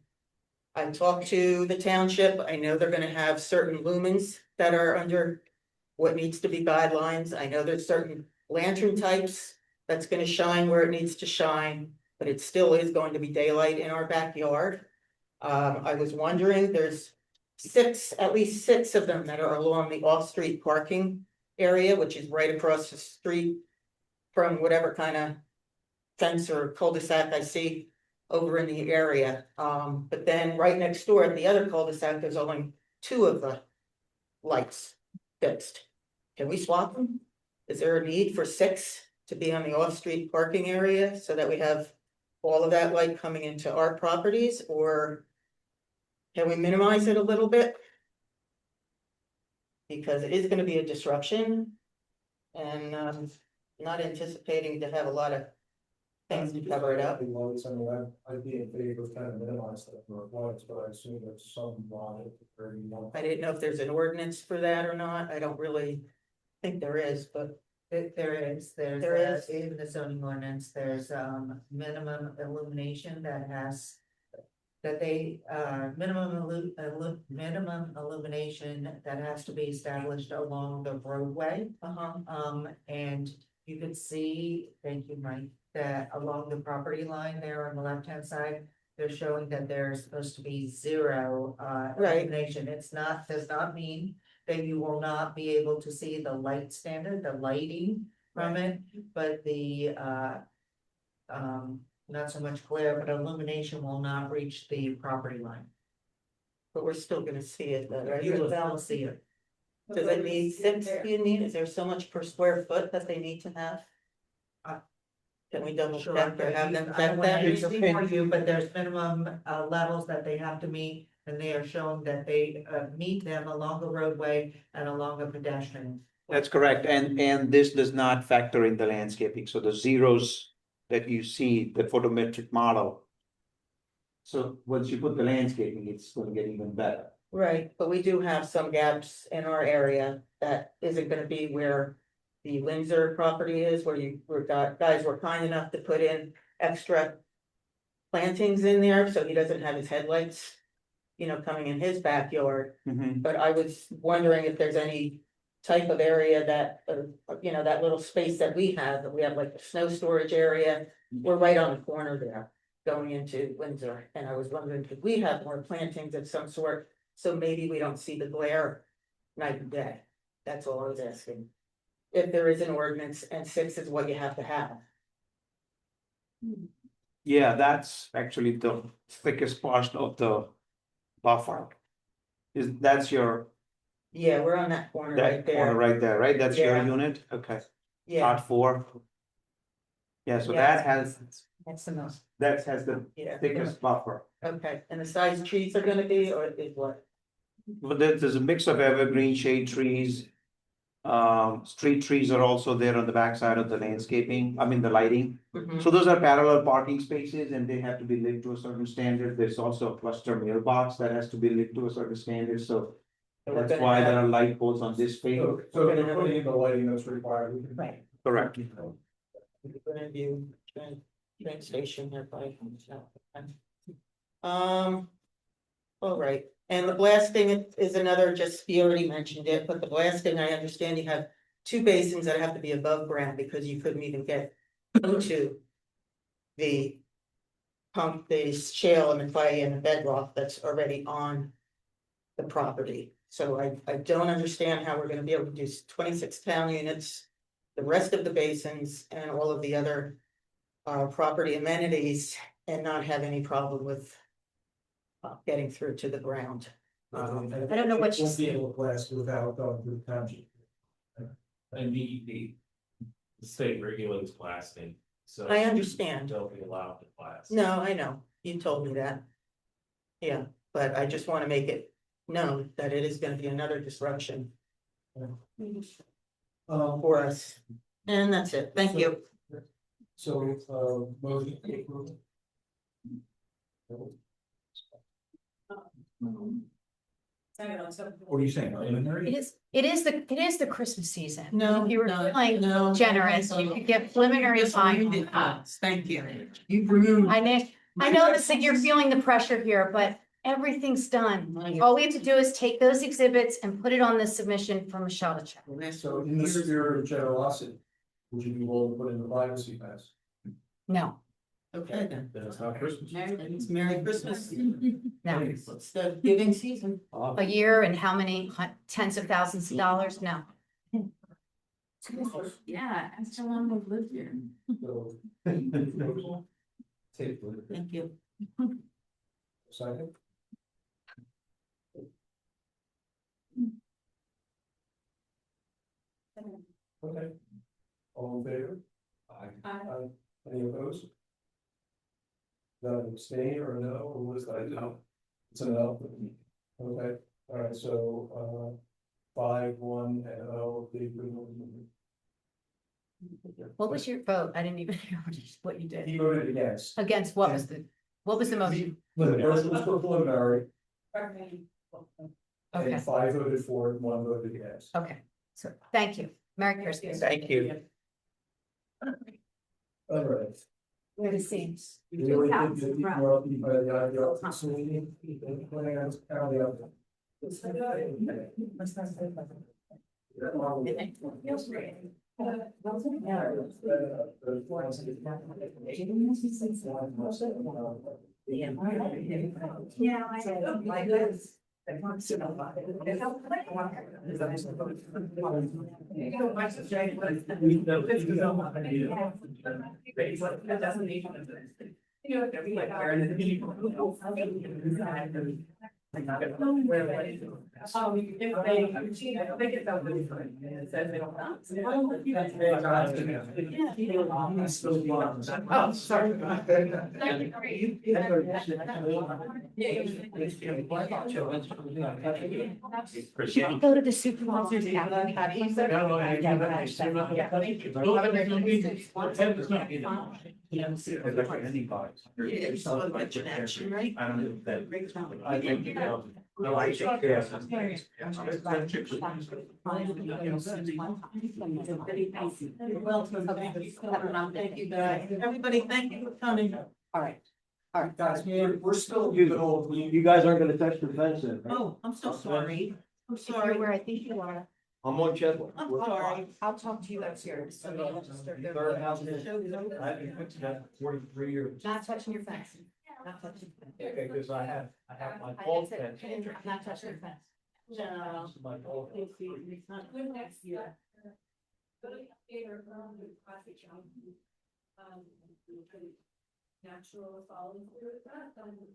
I talked to the township. I know they're gonna have certain lumens that are under what needs to be guidelines. I know there's certain lantern types that's gonna shine where it needs to shine, but it still is going to be daylight in our backyard. I was wondering, there's at least six of them that are along the off-street parking area, which is right across the street from whatever kind of fence or cul-de-sac I see over in the area. But then right next door at the other cul-de-sac, there's only 2 of the lights fixed. Can we swap them? Is there a need for 6 to be on the off-street parking area so that we have all of that light coming into our properties, or can we minimize it a little bit? Because it is gonna be a disruption. And not anticipating to have a lot of things to cover it up. I'd be in favor of kind of minimize that for lights, but I assume there's some line where you want. I didn't know if there's an ordinance for that or not. I don't really think there is, but There is, There is. in the zoning ordinance, there's minimum illumination that has. That they, minimum illumination that has to be established along the roadway. And you could see, thank you, Mike, that along the property line there on the left-hand side. They're showing that there's supposed to be 0 Right. illumination. It's not, does not mean that you will not be able to see the light standard, the lighting from it, but the not so much glare, but illumination will not reach the property line. but we're still gonna see it though, right? You will still see it. Does it need 6 you need? Is there so much per square foot that they need to have? Can we double Sure, check or have them I check don't want that? to speak for you, but there's minimum levels that they have to meet, and they are showing that they meet them along the roadway and along a pedestrian. That's correct, and this does not factor in the landscaping, so the zeros that you see, the photometric model. So once you put the landscaping, it's gonna get even better. Right, but we do have some gaps in our area that isn't gonna be where the Windsor property is, where guys were kind enough to put in extra plantings in there, so he doesn't have his headlights, coming in his backyard. But I was wondering if there's any type of area that, that little space that we have like a snow storage area. We're right on the corner there, going into Windsor, and I was wondering, could we have more plantings of some sort? So maybe we don't see the glare night and day. That's all I was asking. If there is an ordinance and 6 is what you have to have. Yeah, that's actually the thickest part of the buffer. That's your, Yeah, we're on that corner right that corner there. right there, right? That's your Yeah. unit, okay, Yeah, part 4. Yeah, so Yeah. that has, That's the most. that has the yeah, thickest buffer. okay, and the size trees are gonna be, or is what? But there's a mix of evergreen shade trees. Street trees are also there on the backside of the landscaping, I mean, the lighting. Mhm. So those are parallel parking spaces and they have to be lit to a certain standard. There's also a cluster mailbox that has to be lit to a certain standard, so. So we're That's gonna why there have- are light poles on this phase. So if you're putting in the lighting that's required, we can. Right. Correct. Gonna do train station here by. All right, and the blasting is another, just, you already mentioned it, but the blasting, I understand you have 2 basins that have to be above ground because you couldn't even get into the pump, the shale and the clay and the bedrock that's already on the property. So I don't understand how we're gonna be able to do 26 town units, the rest of the basins and all of the other property amenities and not have any problem with getting through to the ground. I don't know what Won't she's- be able to blast without going through the township. And the state regulates blasting, so. I understand. They'll be allowed to blast. No, I know, you told me that. Yeah, but I just wanna make it known that it is gonna be another disruption for us. And that's it, thank you. So, motion to approve. What are you saying? Preliminary? It is the Christmas season. No, If you were no, feeling no. generous, you could get preliminary final. Thank you. I know that you're feeling the pressure here, but everything's done. All we have to do is take those exhibits and put it on the submission for Michelle to check. So in the spirit of generosity, would you be willing to put in the privacy pass? No, Okay, then. Then it's not Christmas. It's Merry Christmas. no. It's the giving season. A year and how many tens of thousands of dollars? No. Yeah, ask how long they've lived here. So. Thank you. Second? Okay. All in favor? Aye. Any opposed? None abstain or no, or was that? No. It's a no. Okay, all right, so, 5-1 and oh, the approval. What was your vote? I didn't even hear what you did. He voted against. Against what was the motion? The first was for preliminary, Okay, and 5 voted for it, 1 voted against. okay, so thank you. Merry Christmas. Thank you. All right. Where the scenes. You really think that people are upbeat by the idea of facility, plans, county up. Yeah, I know, like this. Oh, sorry. Go to the supervisor's. Thank you, guys. Everybody, thank you for coming. All right. All right. Guys, we're still good. You guys aren't gonna touch the fence then, right? Oh, I'm so sorry. I'm If you're sorry. where I think you are, I'm on Cheswood. I'm sorry. I'll talk to you upstairs. Third house is- I've been fixing that for 43 years. Not touching your fence. Not touching. your fence. Okay, because I have my I fault said, fence. not touching your fence. No. This is my fault. It's not Good next year. Favor from the classic job. Natural following through with that, considered.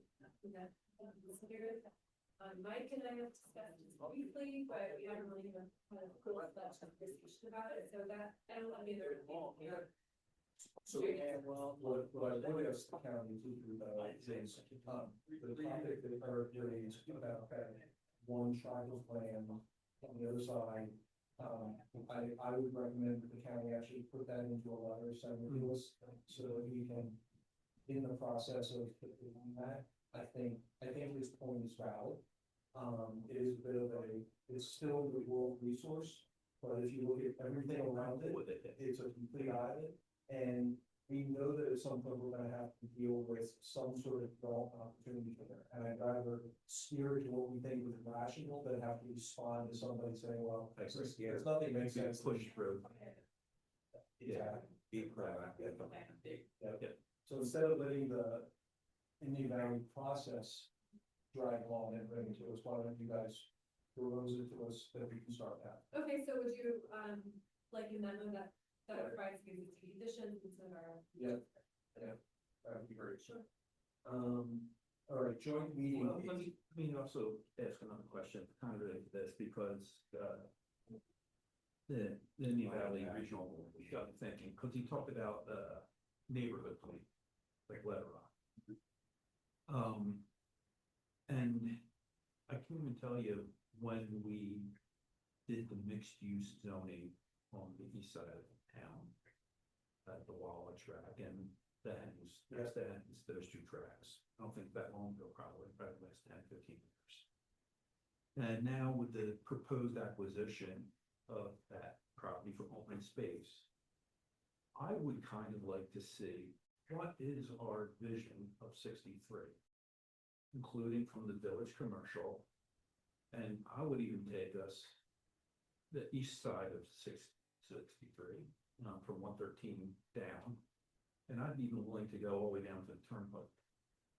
Mike and I have discussed this briefly, but we haven't really had kind of cool discussion about it, so that, I don't, I mean, there's. So, what I really have to county to do though is, the topic that are raised about having one tribal plan on the other side. I would recommend that the county actually put that into a letter, send it to us, so that we can, in the process of doing that, I think this point is valid. It is a bit of it's still the rural resource, but if you look at everything around it, it's a complete island. And we know that at some point we're gonna have to deal with some sort of development opportunity there. And I'd rather steer it to what we think is rational than have to respond to somebody saying, well, there's nothing makes sense. Push through. Yeah. Be proactive. Yeah. So instead of letting the Indian Valley process drag along and bring it to us, why don't you guys propose it to us that we can start that? Okay, so would you, like a memo that provides these conditions and our. Yeah. That would be great. Sure. All right, joint meeting. Well, let me also ask another question, kind of related to this, because, the Indian Valley Regional got me thinking, because he talked about, neighborhood plan, like Letter Rock. And I can't even tell you when we did the mixed use zoning on the east side of town. At the Walla track and the Hens, that's the Hens, those two tracks. I don't think that long ago, probably less 10, 15 years. And now with the proposed acquisition of that property for open space, I would kind of like to see what is our vision of 63, including from the village commercial. And I would even take us the east side of 63, from 113 down. And I'd be even willing to go all the way down to the turnpike.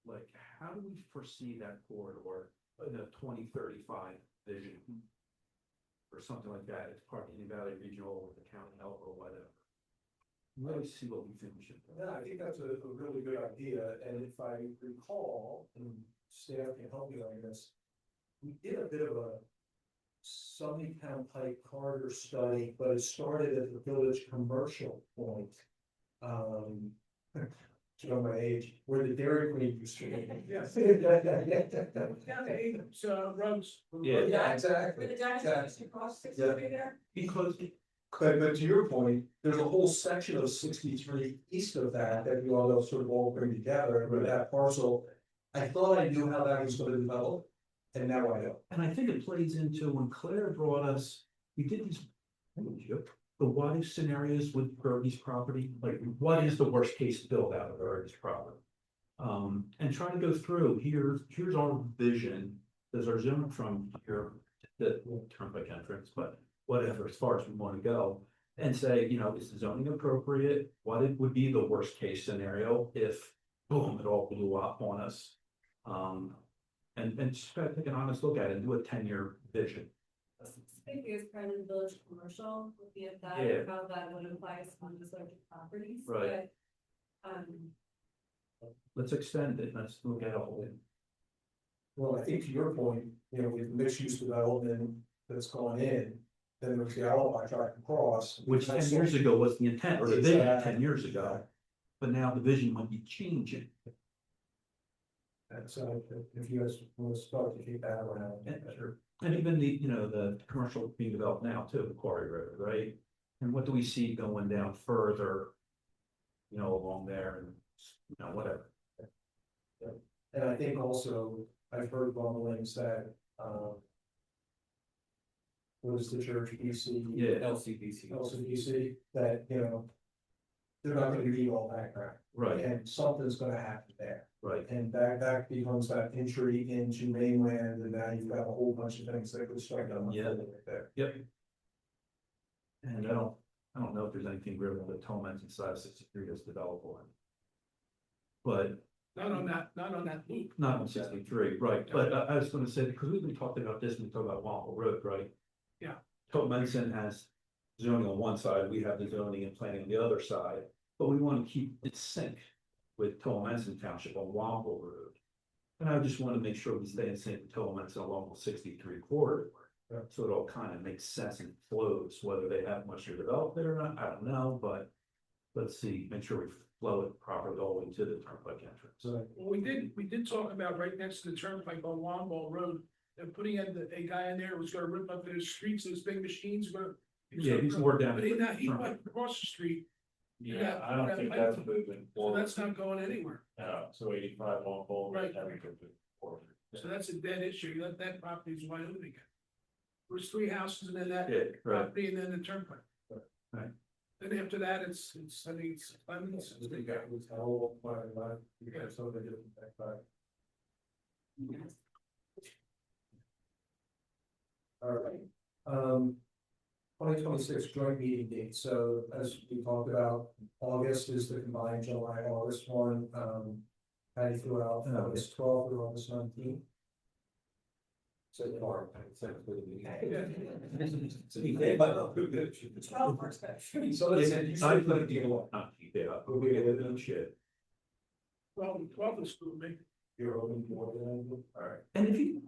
Like, how do we foresee that corridor in a 2035 vision? or something like that, as part of the Valley Regional with the county help or whatever. Really see what we think we should do. Yeah, I think that's a really good idea, and if I recall, and staff can help me on this. We did a bit of a Summingtown Pike corridor study, but it started at the village commercial point. Show my age, where the Dairy Queen used to be. Yes. Roads. Yeah. Yeah, exactly. With the Jackson used to cross 63 there? Because But to your point, there's a whole section of 63 east of that we all sort of all bring together with that parcel. I thought I knew how that was gonna develop, and now I know. And I think it plays into when Claire brought us, we did these. The what if scenarios with Birdie's property, like what is the worst case build out of Birdie's property? And try to go through, here's our vision, there's our zone from here, the turnpike entrance, but whatever, as far as we want to go. And say, is the zoning appropriate? What it would be the worst case scenario if, boom, it all blew up on us? And just try to take an honest look at it and do a 10-year vision. I think it's kind of the village commercial, looking at that, Yeah. how that would apply to some of the larger properties. Right. But, Let's extend it, let's look at a whole. Well, I think to your point, with mixed use development that's gone in, then there's the alibi track across. Which 10 years ago was the intent, or the vision 10 years ago, but now the vision might be changing. And so if you guys want to start to keep that around. Sure. And even the commercial being developed now too, the Quarry Road, right? And what do we see going down further? Along there and, whatever. And I think also, I've heard rumblings that, what is the church, BC? Yeah, LCBC. That, they're not gonna be all that crap. Right, And something's gonna happen there. right. And that becomes that entry into mainland, and now you've got a whole bunch of things that could start on Yeah. there. Yep. And I don't know if there's anything really on the Tolman's inside of 63 that's developable. But Not on that loop. not on 63, right, but I was gonna say, because we've been talking about this, when we talk about Wample Road, right? Yeah. Tolmanson has zoning on one side, we have the zoning and planning on the other side, but we want to keep it sync with Tolmanson Township on Wample Road. And I just want to make sure we stay in sync with Tolmanson along the 63 corridor. Yeah. So it all kind of makes sense and flows, whether they have much to develop it or not, I don't know, but let's see, make sure we flow it properly all the way to the turnpike entrance. So, Well, we did talk about right next to the turnpike on Wamball Road, and putting in a guy in there who's gonna rip up those streets, those big machines, gonna. Yeah, he's more down. But he went across the street, Yeah, I don't think that's moving so forward. that's not going anywhere. So 85 on board. Right. So that's a dead issue, that property's wide open again. There's 3 houses and then that Yeah, right. property and then the turnpike. Right. Then after that, it's, I think it's. I think that was how, you guys saw the different back. All right, 2026 joint meeting date, so as we talked about, August is the combined July, August one, Patty threw out August 12th or August 19th. So far. So let's say. I put a deal, not keep it up, but we get it in shit. 12 is good, me. You're open for it, all right. And if you,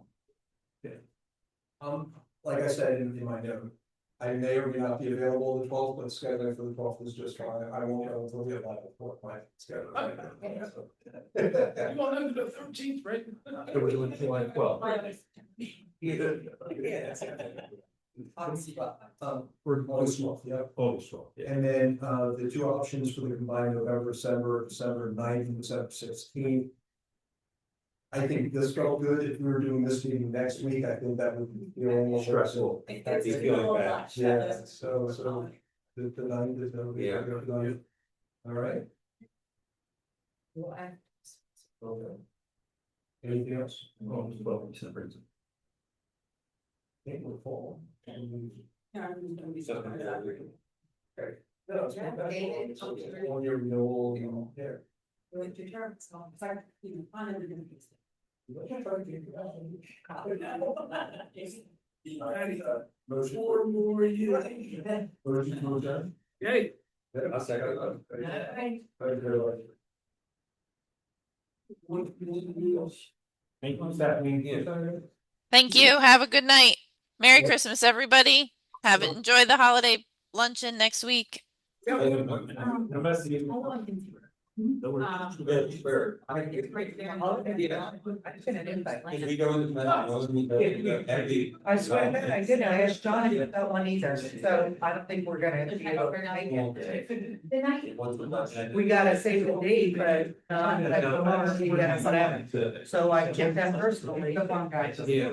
Like I said in my note, I may or may not be available the 12th, but scheduling for the 12th is just fine. I won't know until the 11th for my schedule. You want them to the 13th, right? it was in July 12th. For August 12th, yeah. August 12th, yeah. And then the 2 options for the combined November, December 9th and December 16th. I think this felt good. If we were doing this meeting next week, I think that would be a little Stressful. That'd be feeling bad. Yeah, so the 9th is no. Yeah. All right. Okay. Anything else? August 12th, December. It will fall. Yeah. Okay. No, it's not bad. It's on your renewal, yeah. Motion. Four more years. Motion to adjourn. Yay. I'll second that. Thank you very much. Thank you, Stephanie. Thank you. Have a good night. Merry Christmas, everybody. Enjoy the holiday luncheon next week. I swear that I didn't, I asked John about that one either, so I don't think we're gonna be able to make it. We gotta save the date, but, like, we gotta put out. So I checked that personally. Come on, guys. Yeah.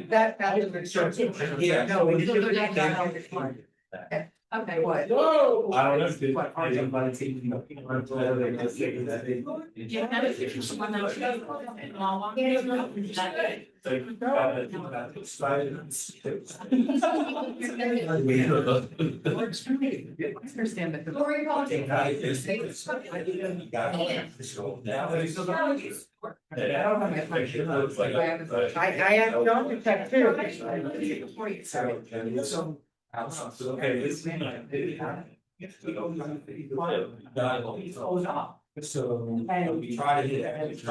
That was restricted. Yeah. No, we should have done that. Okay, what? Whoa. I don't know if it's. Understand that. I asked John to check too. Okay, this is. So we try to hit.